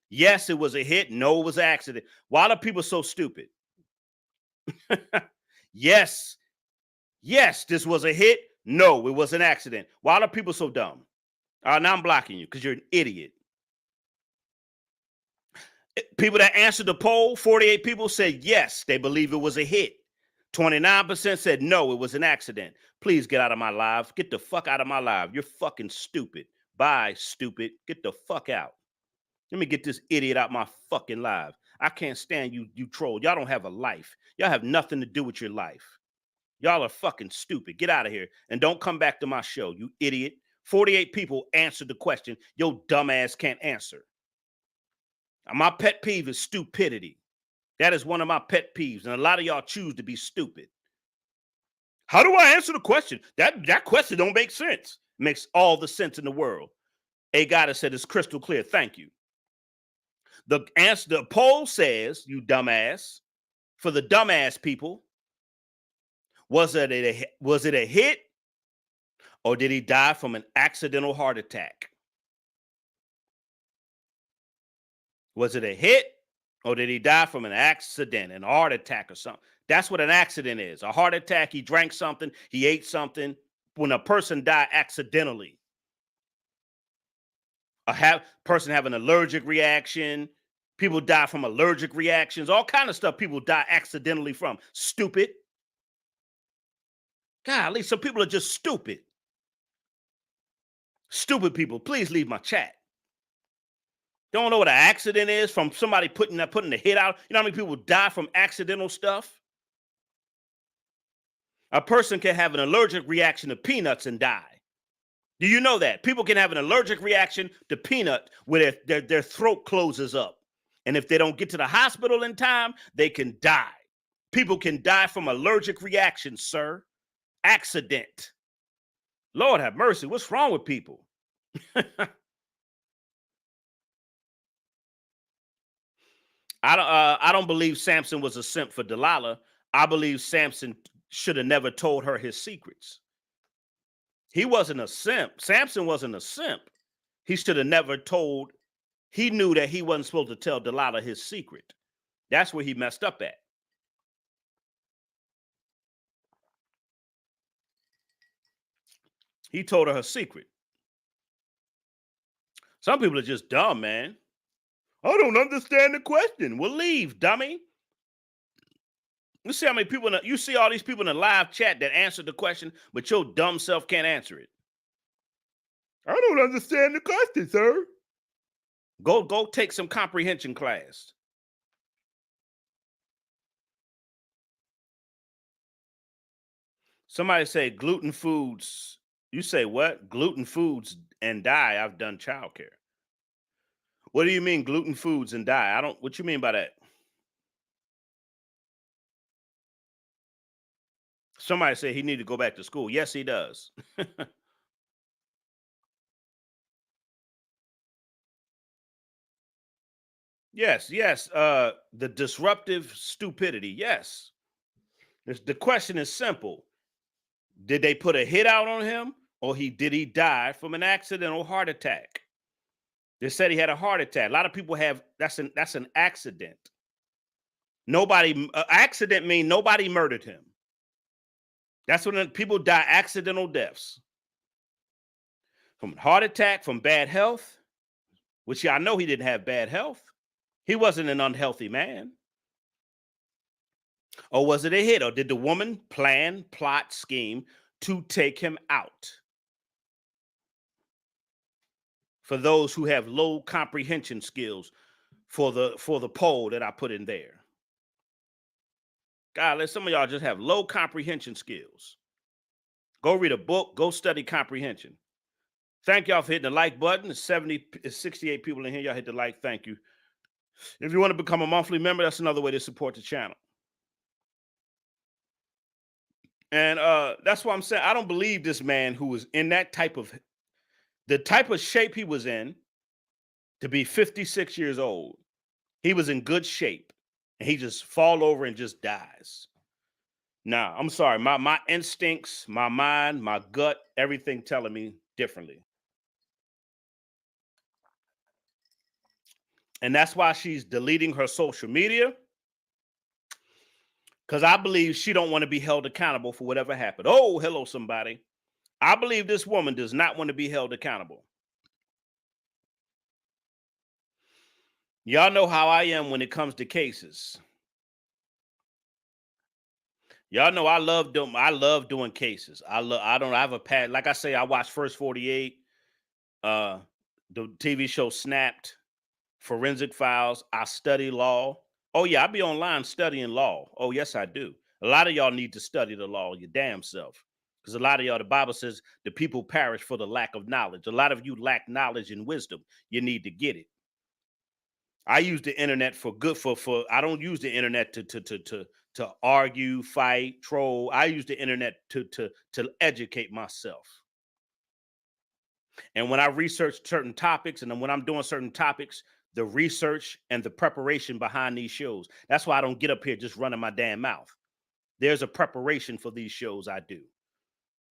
Yes, it was a hit, no, it was an accident. Why are people so stupid? Yes, this was a hit, no, it was an accident. Why are people so dumb? Now I'm blocking you because you're an idiot. People that answered the poll, 48 people said yes, they believe it was a hit. 29% said no, it was an accident. Please get out of my live. Get the fuck out of my live. You're fucking stupid. Bye, stupid. Get the fuck out. Let me get this idiot out my fucking live. I can't stand you troll. Y'all don't have a life. Y'all have nothing to do with your life. Y'all are fucking stupid. Get out of here and don't come back to my show, you idiot. 48 people answered the question. Your dumbass can't answer. My pet peeve is stupidity. That is one of my pet peeves, and a lot of y'all choose to be stupid. How do I answer the question? That question don't make sense. Makes all the sense in the world. A guy that said it's crystal clear. Thank you. The poll says, you dumbass, for the dumbass people, was it a hit, or did he die from an accidental heart attack? Was it a hit, or did he die from an accident, an heart attack or something? That's what an accident is. A heart attack, he drank something, he ate something. When a person died accidentally, person have an allergic reaction. People die from allergic reactions. All kind of stuff people die accidentally from. Stupid. Golly, some people are just stupid. Stupid people, please leave my chat. Don't know what an accident is from somebody putting the hit out. You know how many people die from accidental stuff? A person can have an allergic reaction to peanuts and die. Do you know that? People can have an allergic reaction to peanut where their throat closes up. And if they don't get to the hospital in time, they can die. People can die from allergic reactions, sir. Accident. Lord have mercy. What's wrong with people? I don't believe Samson was a simp for Delilah. I believe Samson should have never told her his secrets. He wasn't a simp. Samson wasn't a simp. He should have never told. He knew that he wasn't supposed to tell Delilah his secret. That's where he messed up at. He told her secret. Some people are just dumb, man. I don't understand the question. Well, leave, dummy. You see how many people you see all these people in the live chat that answered the question, but your dumb self can't answer it. I don't understand the question, sir. Go take some comprehension class. Somebody say gluten foods. You say what? Gluten foods and die. I've done childcare. What do you mean gluten foods and die? What you mean by that? Somebody say he need to go back to school. Yes, he does. Yes. The disruptive stupidity. Yes. The question is simple. Did they put a hit out on him, or did he die from an accidental heart attack? They said he had a heart attack. A lot of people have that's an accident. Accident means nobody murdered him. That's when people die accidental deaths. From heart attack, from bad health, which I know he didn't have bad health. He wasn't an unhealthy man. Or was it a hit? Or did the woman plan, plot, scheme to take him out? For those who have low comprehension skills for the poll that I put in there. God, some of y'all just have low comprehension skills. Go read a book. Go study comprehension. Thank y'all for hitting the like button. It's 68 people in here. Y'all hit the like. Thank you. If you want to become a monthly member, that's another way to support the channel. And that's why I'm saying I don't believe this man who was in the type of shape he was in to be 56 years old. He was in good shape. And he just fall over and just dies. Nah, I'm sorry. My instincts, my mind, my gut, everything telling me differently. And that's why she's deleting her social media. Because I believe she don't want to be held accountable for whatever happened. Oh, hello, somebody. I believe this woman does not want to be held accountable. Y'all know how I am when it comes to cases. Y'all know I love doing. I love doing cases. I don't have a pad. Like I say, I watch First 48, uh, the TV show Snapped, Forensic Files. I study law. Oh yeah, I be online studying law. Oh yes, I do. A lot of y'all need to study the law your damn self, because a lot of y'all, the Bible says, the people perish for the lack of knowledge. A lot of you lack knowledge and wisdom. You need to get it. I use the internet for good. For I don't use the internet to argue, fight, troll. I use the internet to educate myself. And when I research certain topics, and then when I'm doing certain topics, the research and the preparation behind these shows. That's why I don't get up here just running my damn mouth. There's a preparation for these shows I do.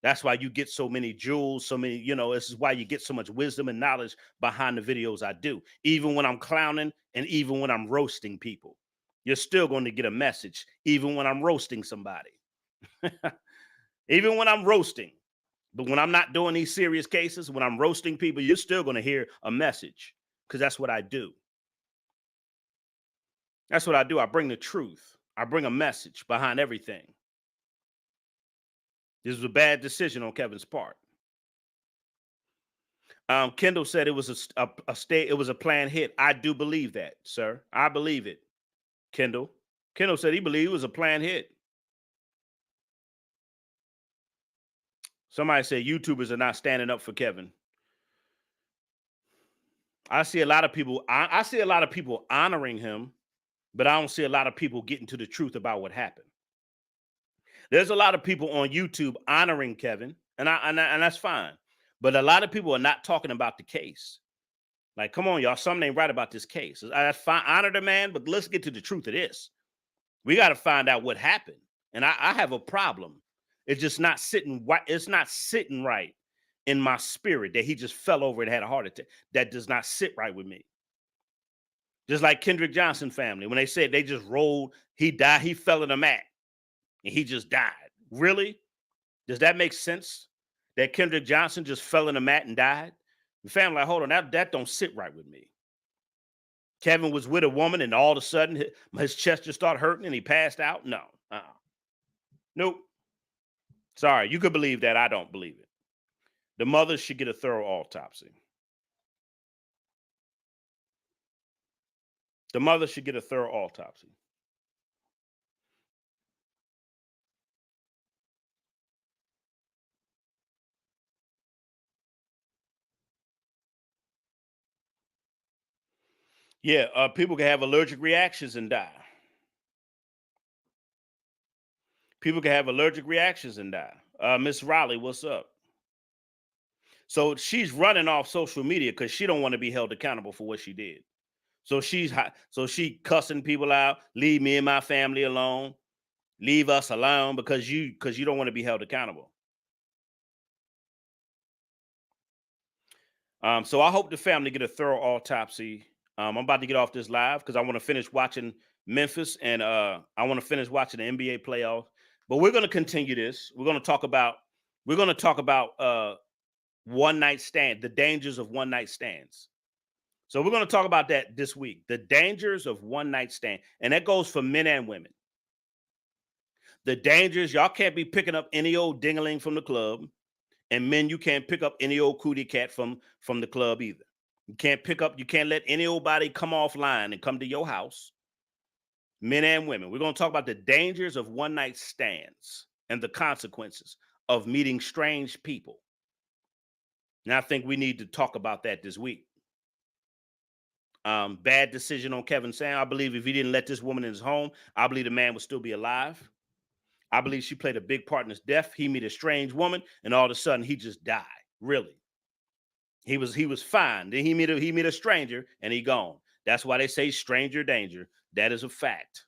That's why you get so many jewels, so many, this is why you get so much wisdom and knowledge behind the videos I do. Even when I'm clowning and even when I'm roasting people, you're still going to get a message, even when I'm roasting somebody. Even when I'm roasting. But when I'm not doing these serious cases, when I'm roasting people, you're still going to hear a message, because that's what I do. That's what I do. I bring the truth. I bring a message behind everything. This was a bad decision on Kevin's part. Kendall said it was it was a planned hit. I do believe that, sir. I believe it. Kendall said he believed it was a planned hit. Somebody said YouTubers are not standing up for Kevin. I see a lot of people. I see a lot of people honoring him, but I don't see a lot of people getting to the truth about what happened. There's a lot of people on YouTube honoring Kevin, and that's fine. But a lot of people are not talking about the case. Like, come on, y'all, something ain't right about this case. That's fine, honor the man, but let's get to the truth of this. We got to find out what happened. And I have a problem. It's just not sitting right. It's not sitting right in my spirit that he just fell over and had a heart attack. That does not sit right with me. Just like Kendrick Johnson family, when they said they just rolled, he died, he fell in a mat and he just died. Really? Does that make sense? That Kendrick Johnson just fell in a mat and died? The family, like, hold on, that don't sit right with me. Kevin was with a woman and all of a sudden his chest just started hurting and he passed out? No. Nope. Sorry, you could believe that. I don't believe it. The mother should get a thorough autopsy. The mother should get a thorough autopsy. Yeah, people can have allergic reactions and die. People can have allergic reactions and die. Miss Riley, what's up? So she's running off social media because she don't want to be held accountable for what she did. So she cussing people out. Leave me and my family alone. Leave us alone because you don't want to be held accountable. So I hope the family get a thorough autopsy. I'm about to get off this live because I want to finish watching Memphis and I want to finish watching the NBA playoffs. But we're going to continue this. We're going to talk about one night stand, the dangers of one night stands. So we're going to talk about that this week, the dangers of one night stand, and that goes for men and women. The dangers, y'all can't be picking up any old ding-a-ling from the club. And men, you can't pick up any old cootie cat from the club either. You can't let any old body come offline and come to your house. Men and women. We're going to talk about the dangers of one night stands and the consequences of meeting strange people. And I think we need to talk about that this week. Bad decision on Kevin Sam. I believe if he didn't let this woman in his home, I believe the man would still be alive. I believe she played a big part in his death. He met a strange woman, and all of a sudden he just died. Really, he was fine. Then he met a stranger, and he gone. That's why they say stranger danger. That is a fact.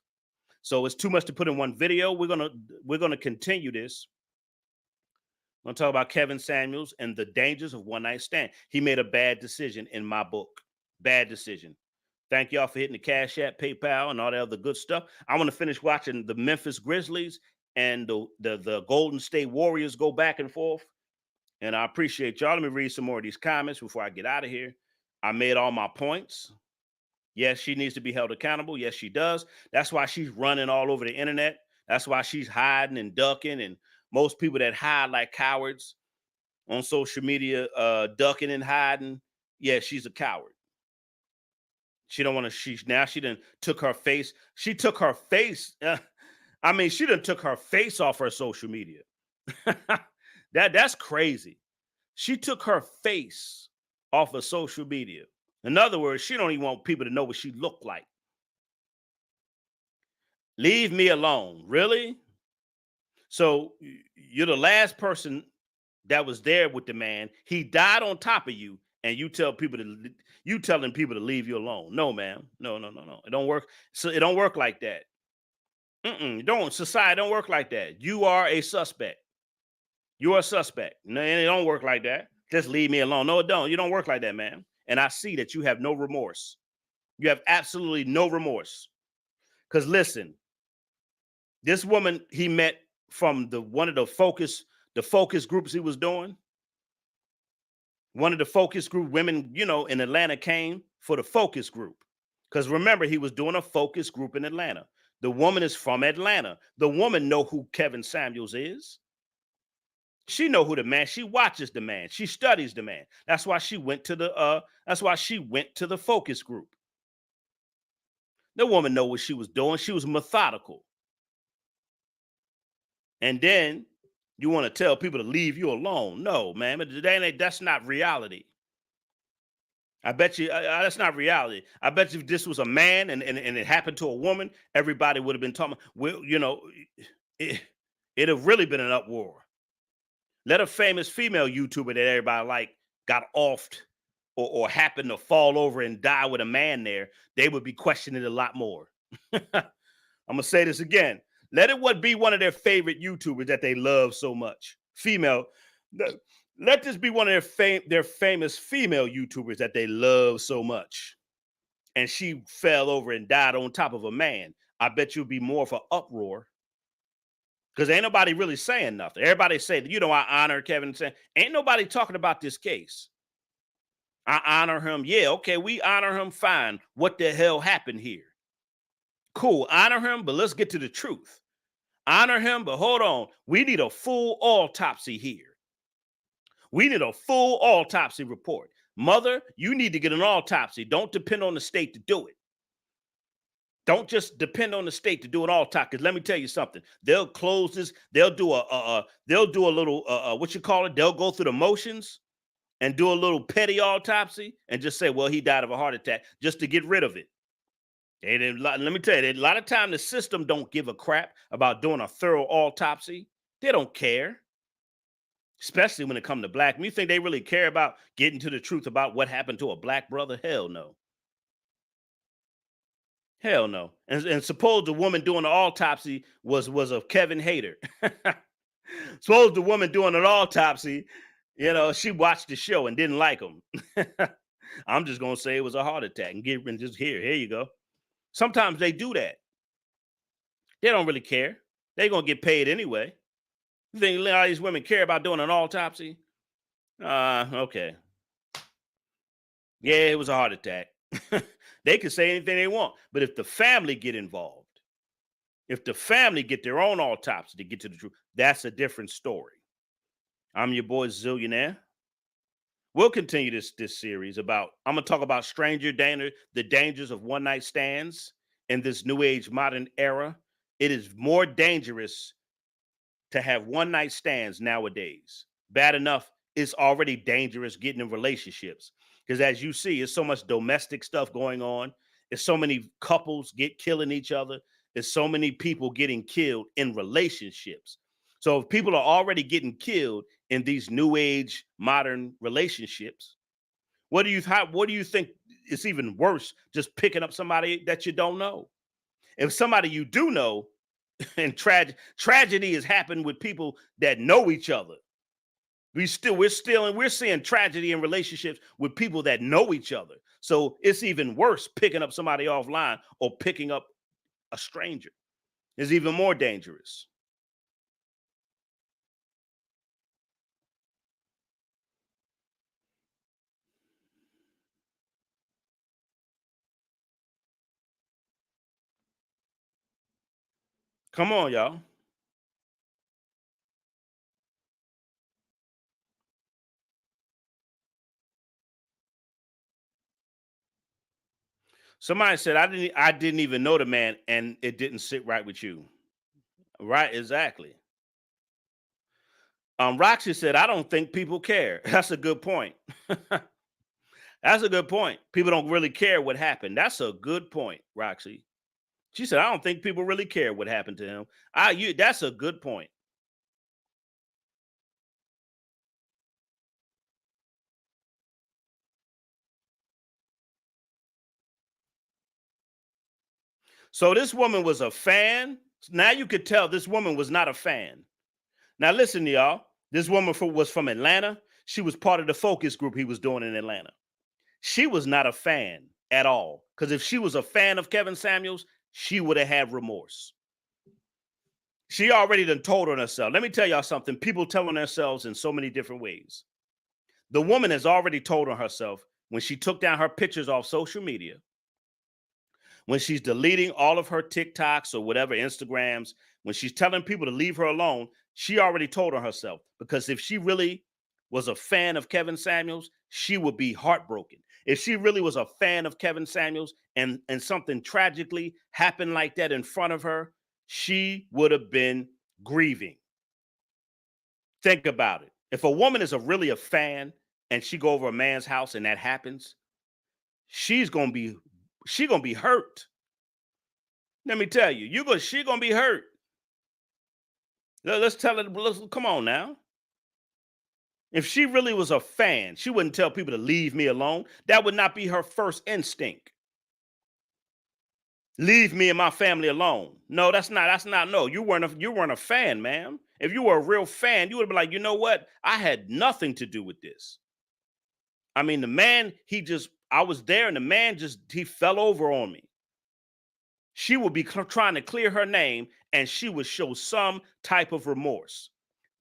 So it's too much to put in one video. We're gonna continue this. I'm gonna talk about Kevin Samuels and the dangers of one night stand. He made a bad decision in my book. Bad decision. Thank y'all for hitting the Cash App, PayPal, and all that other good stuff. I want to finish watching the Memphis Grizzlies and the Golden State Warriors go back and forth. And I appreciate y'all. Let me read some more of these comments before I get out of here. I made all my points. Yes, she needs to be held accountable. Yes, she does. That's why she's running all over the internet. That's why she's hiding and ducking. And most people that hide like cowards on social media, ducking and hiding, yeah, she's a coward. She don't want to. She done took her face. She took her face. I mean, she done took her face off her social media. That's crazy. She took her face off of social media. In other words, she don't even want people to know what she looked like. Leave me alone. Really? So you're the last person that was there with the man. He died on top of you, and you telling people to leave you alone. No, ma'am. No, no, no, no. It don't work. So it don't work like that. Don't society don't work like that. You are a suspect. You're a suspect. No, and it don't work like that. Just leave me alone. No, it don't. You don't work like that, man. And I see that you have no remorse. You have absolutely no remorse. Because listen, this woman he met from one of the focus groups he was doing. One of the focus group women, in Atlanta came for the focus group. Because remember, he was doing a focus group in Atlanta. The woman is from Atlanta. The woman know who Kevin Samuels is. She know who the man. She watches the man. She studies the man. That's why she went to the focus group. The woman know what she was doing. She was methodical. And then you want to tell people to leave you alone. No, man, that's not reality. I bet you that's not reality. I bet you if this was a man and it happened to a woman, everybody would have been talking. Well, it'd have really been an uproar. Let a famous female YouTuber that everybody like got offed or happened to fall over and die with a man there, they would be questioning it a lot more. I'm gonna say this again. Let it what be one of their favorite YouTubers that they love so much. Female. Let this be one of their famous female YouTubers that they love so much. And she fell over and died on top of a man. I bet you'll be more of an uproar. Because ain't nobody really saying nothing. Everybody say, I honor Kevin. Ain't nobody talking about this case. I honor him. Yeah, okay, we honor him. Fine. What the hell happened here? Cool. Honor him, but let's get to the truth. Honor him, but hold on. We need a full autopsy here. We need a full autopsy report. Mother, you need to get an autopsy. Don't depend on the state to do it. Don't just depend on the state to do an autopsy. Because let me tell you something. They'll close this. They'll do a little what you call it. They'll go through the motions and do a little petty autopsy and just say, well, he died of a heart attack, just to get rid of it. Let me tell you, a lot of time the system don't give a crap about doing a thorough autopsy. They don't care. Especially when it comes to black. You think they really care about getting to the truth about what happened to a black brother? Hell no. Hell no. And suppose the woman doing the autopsy was a Kevin hater. Suppose the woman doing an autopsy, she watched the show and didn't like him. I'm just gonna say it was a heart attack and just here you go. Sometimes they do that. They don't really care. They're gonna get paid anyway. You think a lot of these women care about doing an autopsy? Okay. Yeah, it was a heart attack. They can say anything they want. But if the family get involved, if the family get their own autopsy to get to the truth, that's a different story. I'm your boy Zillionaire. We'll continue this series about, I'm gonna talk about the dangers of one night stands in this new age modern era. It is more dangerous to have one night stands nowadays. Bad enough, it's already dangerous getting in relationships. Because as you see, it's so much domestic stuff going on. It's so many couples killing each other. There's so many people getting killed in relationships. So if people are already getting killed in these new age modern relationships, what do you think is even worse? Just picking up somebody that you don't know. If somebody you do know, and tragedy has happened with people that know each other. We're seeing tragedy in relationships with people that know each other. So it's even worse picking up somebody offline or picking up a stranger. It's even more dangerous. Come on, y'all. Somebody said I didn't even know the man and it didn't sit right with you. Right, exactly. Roxy said, I don't think people care. That's a good point. That's a good point. People don't really care what happened. That's a good point, Roxy. She said, I don't think people really care what happened to him. That's a good point. So this woman was a fan. Now you could tell this woman was not a fan. Now listen, y'all. This woman was from Atlanta. She was part of the focus group he was doing in Atlanta. She was not a fan at all. Because if she was a fan of Kevin Samuels, she would have had remorse. She already done told on herself. Let me tell y'all something. People tell on themselves in so many different ways. The woman has already told on herself when she took down her pictures off social media, when she's deleting all of her TikToks or whatever, Instagrams, when she's telling people to leave her alone, she already told on herself. Because if she really was a fan of Kevin Samuels, she would be heartbroken. If she really was a fan of Kevin Samuels and something tragically happened like that in front of her, she would have been grieving. Think about it. If a woman is really a fan and she go over a man's house and that happens, she's gonna be hurt. Let me tell you, she gonna be hurt. Let's tell it. Come on now. If she really was a fan, she wouldn't tell people to leave me alone. That would not be her first instinct. Leave me and my family alone. No, that's not. That's not. No, you weren't a fan, ma'am. If you were a real fan, you would be like, you know what? I had nothing to do with this. I mean, the man, I was there, and the man he fell over on me. She would be trying to clear her name, and she would show some type of remorse.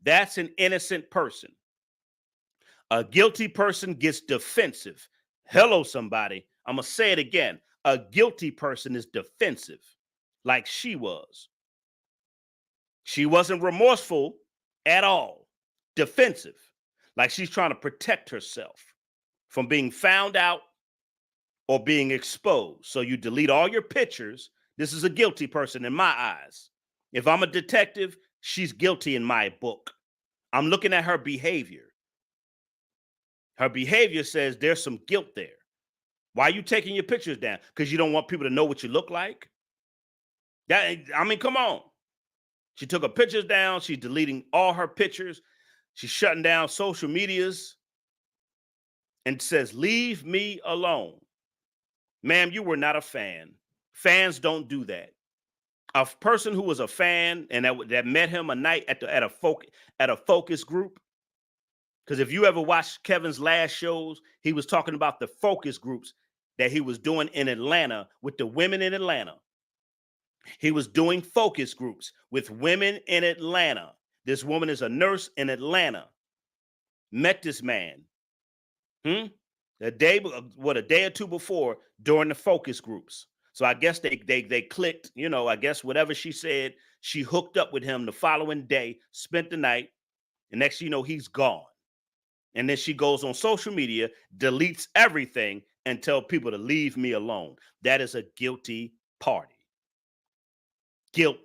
That's an innocent person. A guilty person gets defensive. Hello, somebody. I'm going to say it again. A guilty person is defensive, like she was. She wasn't remorseful at all. Defensive, like she's trying to protect herself from being found out or being exposed. So you delete all your pictures. This is a guilty person in my eyes. If I'm a detective, she's guilty in my book. I'm looking at her behavior. Her behavior says there's some guilt there. Why are you taking your pictures down? Because you don't want people to know what you look like? Come on. She took her pictures down. She's deleting all her pictures. She's shutting down social medias and says, leave me alone. Ma'am, you were not a fan. Fans don't do that. A person who was a fan and that met him a night at a focus group. Because if you ever watched Kevin's last shows, he was talking about the focus groups that he was doing in Atlanta with the women in Atlanta. He was doing focus groups with women in Atlanta. This woman is a nurse in Atlanta. Met this man. A day or two before during the focus groups. So I guess they clicked, I guess whatever she said, she hooked up with him the following day, spent the night, and next you know, he's gone. And then she goes on social media, deletes everything, and tell people to leave me alone. That is a guilty party. Guilt.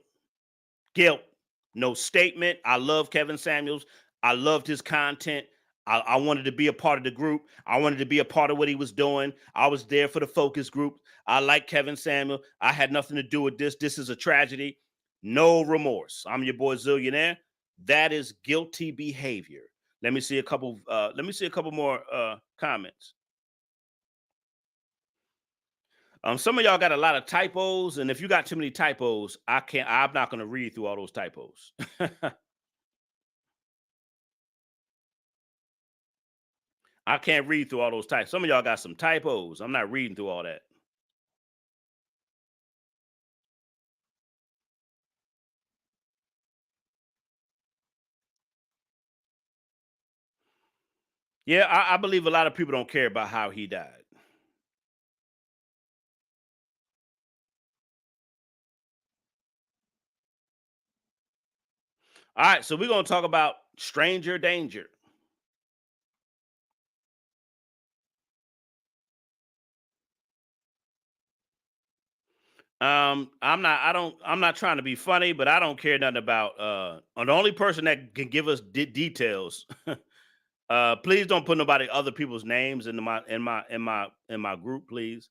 No statement. I love Kevin Samuels. I loved his content. I wanted to be a part of the group. I wanted to be a part of what he was doing. I was there for the focus group. I like Kevin Samuel. I had nothing to do with this. This is a tragedy. No remorse. I'm your boy Zillionaire. That is guilty behavior. Let me see a couple. More comments. Some of y'all got a lot of typos, and if you got too many typos, I'm not going to read through all those typos. I can't read through all those typos. Some of y'all got some typos. I'm not reading through all that. Yeah, I believe a lot of people don't care about how he died. All right, so we're gonna talk about stranger danger. I'm not trying to be funny, but I don't care nothing about the only person that can give us details. Please don't put nobody other people's names into my group, please.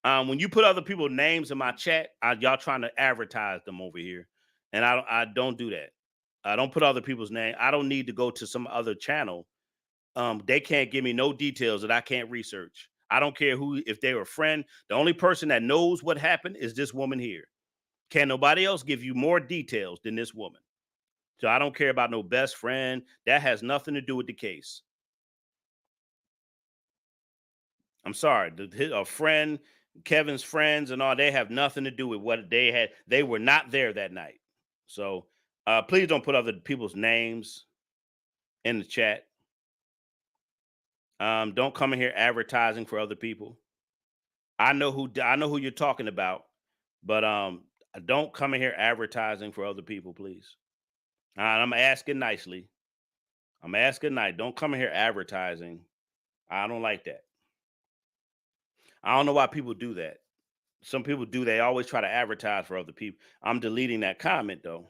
When you put other people's names in my chat, y'all trying to advertise them over here, and I don't do that. I don't put other people's name. I don't need to go to some other channel. They can't give me no details that I can't research. I don't care who, if they're a friend. The only person that knows what happened is this woman here. Can nobody else give you more details than this woman? So I don't care about no best friend. That has nothing to do with the case. I'm sorry. A friend, Kevin's friends and all, they have nothing to do with what they had. They were not there that night. So please don't put other people's names in the chat. Don't come in here advertising for other people. I know who you're talking about, but don't come in here advertising for other people, please. I'm asking nicely. I'm asking nice. Don't come in here advertising. I don't like that. I don't know why people do that. Some people do. They always try to advertise for other people. I'm deleting that comment though.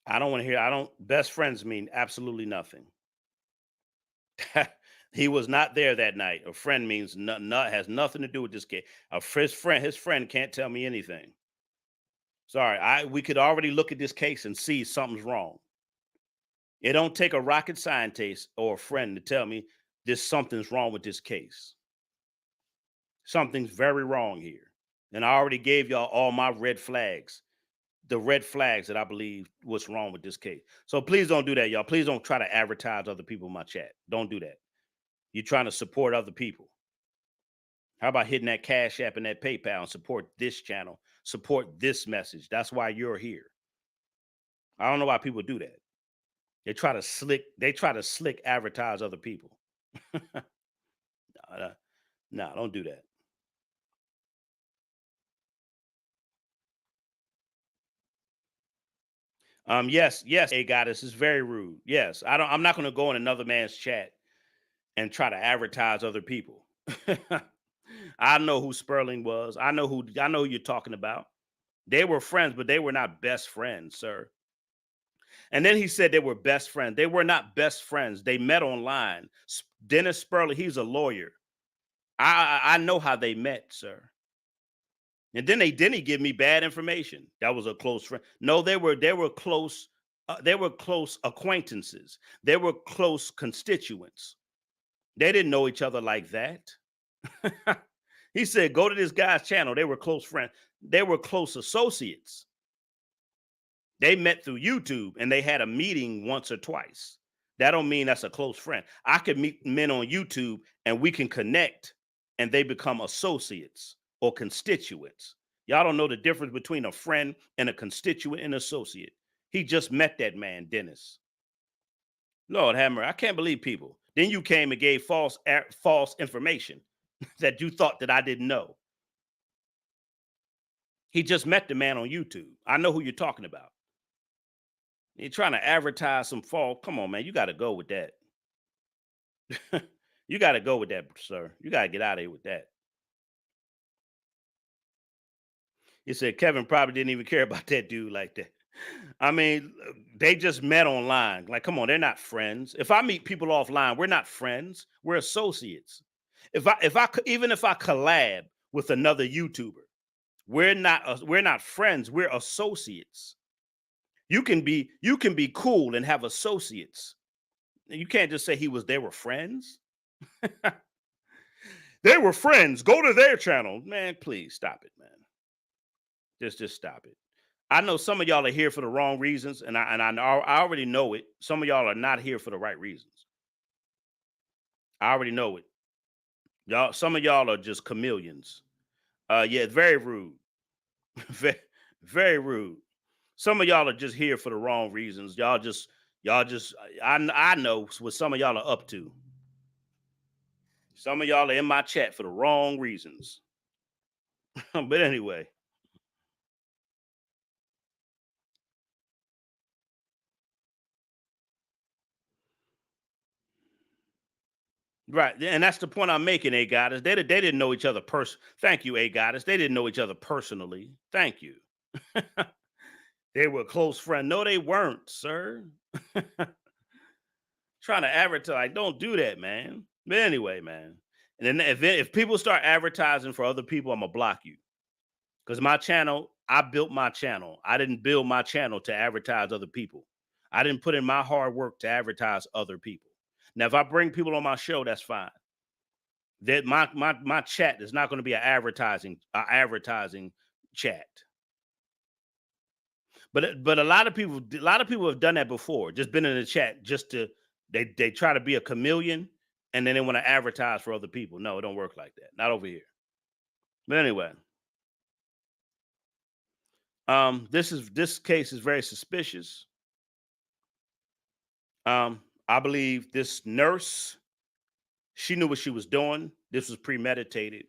I don't want to hear. I don't. Best friends mean absolutely nothing. He was not there that night. A friend means has nothing to do with this case. His friend can't tell me anything. Sorry, we could already look at this case and see something's wrong. It don't take a rocket scientist or a friend to tell me this something's wrong with this case. Something's very wrong here. And I already gave y'all all my red flags, the red flags that I believe what's wrong with this case. So please don't do that, y'all. Please don't try to advertise other people in my chat. Don't do that. You're trying to support other people. How about hitting that Cash App and that PayPal and support this channel, support this message? That's why you're here. I don't know why people do that. They try to slick advertise other people. No, don't do that. Yes, a goddess is very rude. Yes, I'm not gonna go in another man's chat and try to advertise other people. I know who Sperling was. I know who you're talking about. They were friends, but they were not best friends, sir. And then he said they were best friends. They were not best friends. They met online. Dennis Sperling, he's a lawyer. I know how they met, sir. And then he give me bad information. That was a close friend. No, they were close. They were close acquaintances. They were close constituents. They didn't know each other like that. He said, "Go to this guy's channel." They were close friends. They were close associates. They met through YouTube and they had a meeting once or twice. That don't mean that's a close friend. I could meet men on YouTube and we can connect and they become associates or constituents. Y'all don't know the difference between a friend and a constituent and associate. He just met that man, Dennis. Lord Hammer, I can't believe people. Then you came and gave false information that you thought that I didn't know. He just met the man on YouTube. I know who you're talking about. You're trying to advertise some fall. Come on, man. You got to go with that. You got to go with that, sir. You got to get out of here with that. He said Kevin probably didn't even care about that dude like that. I mean, they just met online. Like, come on, they're not friends. If I meet people offline, we're not friends. We're associates. Even if I collab with another YouTuber, we're not friends. We're associates. You can be cool and have associates. You can't just say they were friends. They were friends. Go to their channel. Man, please stop it, man. Just stop it. I know some of y'all are here for the wrong reasons, and I already know it. Some of y'all are not here for the right reasons. I already know it. Some of y'all are just chameleons. Yeah, very rude. very, very rude. Some of y'all are just here for the wrong reasons. Y'all just I know what some of y'all are up to. Some of y'all are in my chat for the wrong reasons. But anyway, Right. And that's the point I'm making, A Goddess. They didn't know each other Thank you, A Goddess. They didn't know each other personally. Thank you. They were a close friend. No, they weren't, sir. Trying to advertise. Like, don't do that, man. But anyway, man. And then if people start advertising for other people, I'm gonna block you. Because my channel, I built my channel. I didn't build my channel to advertise other people. I didn't put in my hard work to advertise other people. Now, if I bring people on my show, that's fine. That my chat is not going to be an advertising chat. But a lot of people have done that before. Just been in the chat just to they try to be a chameleon and then they want to advertise for other people. No, it don't work like that. Not over here. But anyway, this case is very suspicious. I believe this nurse, she knew what she was doing. This was premeditated.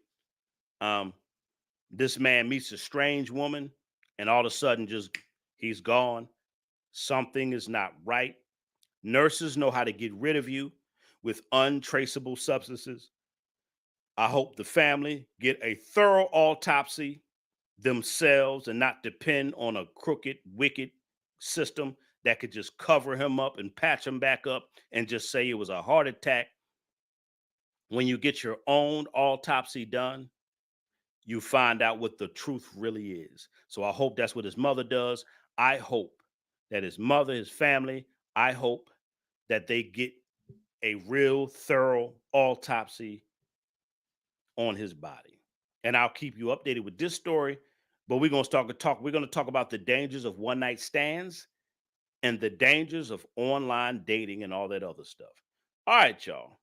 This man meets a strange woman, and all of a sudden, he's gone. Something is not right. Nurses know how to get rid of you with untraceable substances. I hope the family get a thorough autopsy themselves and not depend on a crooked, wicked system that could just cover him up and patch him back up and just say it was a heart attack. When you get your own autopsy done, you find out what the truth really is. So I hope that's what his mother does. I hope that his mother, his family, I hope that they get a real thorough autopsy on his body. And I'll keep you updated with this story, but we're going to talk about the dangers of one night stands and the dangers of online dating and all that other stuff. All right, y'all.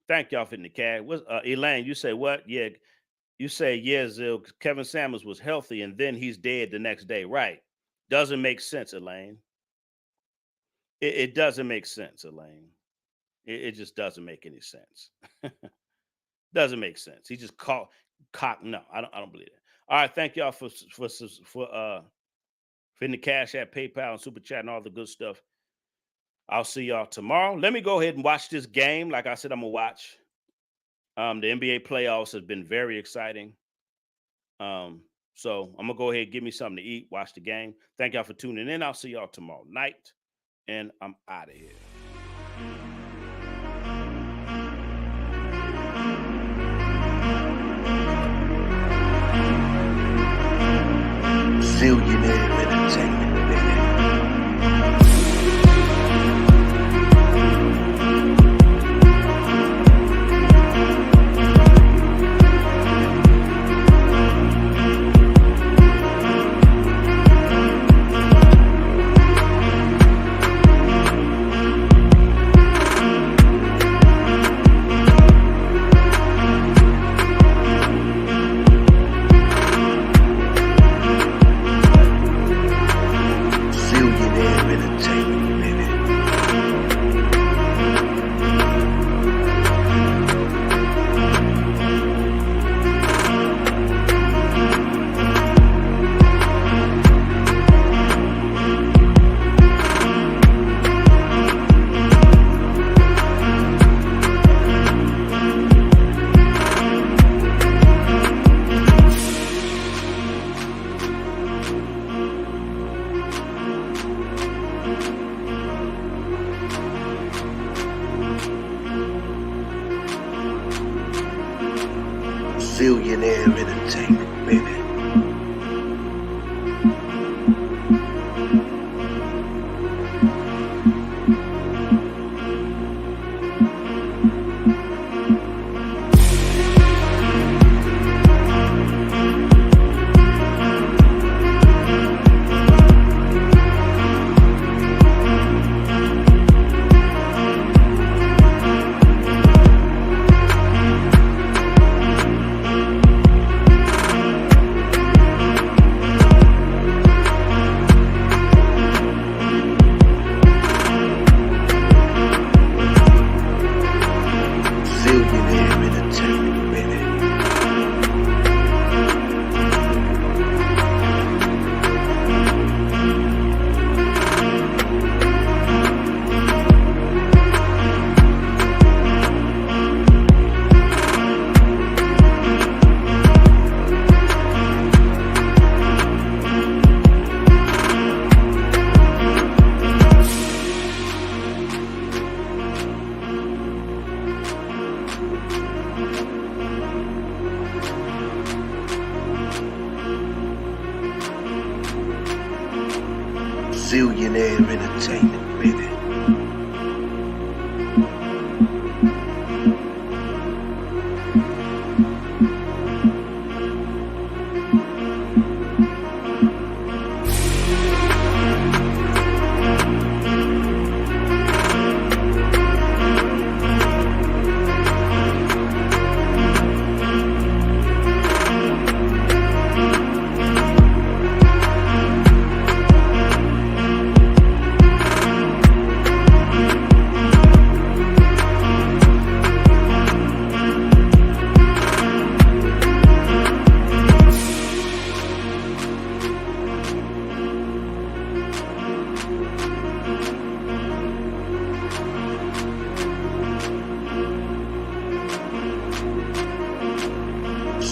Thank y'all for the cash. Elaine, you say what? Yeah. You say, yeah, Zil, Kevin Samuels was healthy and then he's dead the next day. Right. Doesn't make sense, Elaine. It doesn't make sense, Elaine. It just doesn't make any sense. Doesn't make sense. He just no, I don't believe it. All right. Thank y'all for hitting the cash at PayPal and Super Chat and all the good stuff. I'll see y'all tomorrow. Let me go ahead and watch this game. Like I said, I'm going to watch. The NBA playoffs have been very exciting. So I'm going to go ahead and give me something to eat, watch the game. Thank y'all for tuning in. I'll see y'all tomorrow night. And I'm out of here. Zillionaire Entertainment, baby. Zillionaire Entertainment, baby.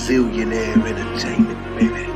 Billionaire entertainment, baby.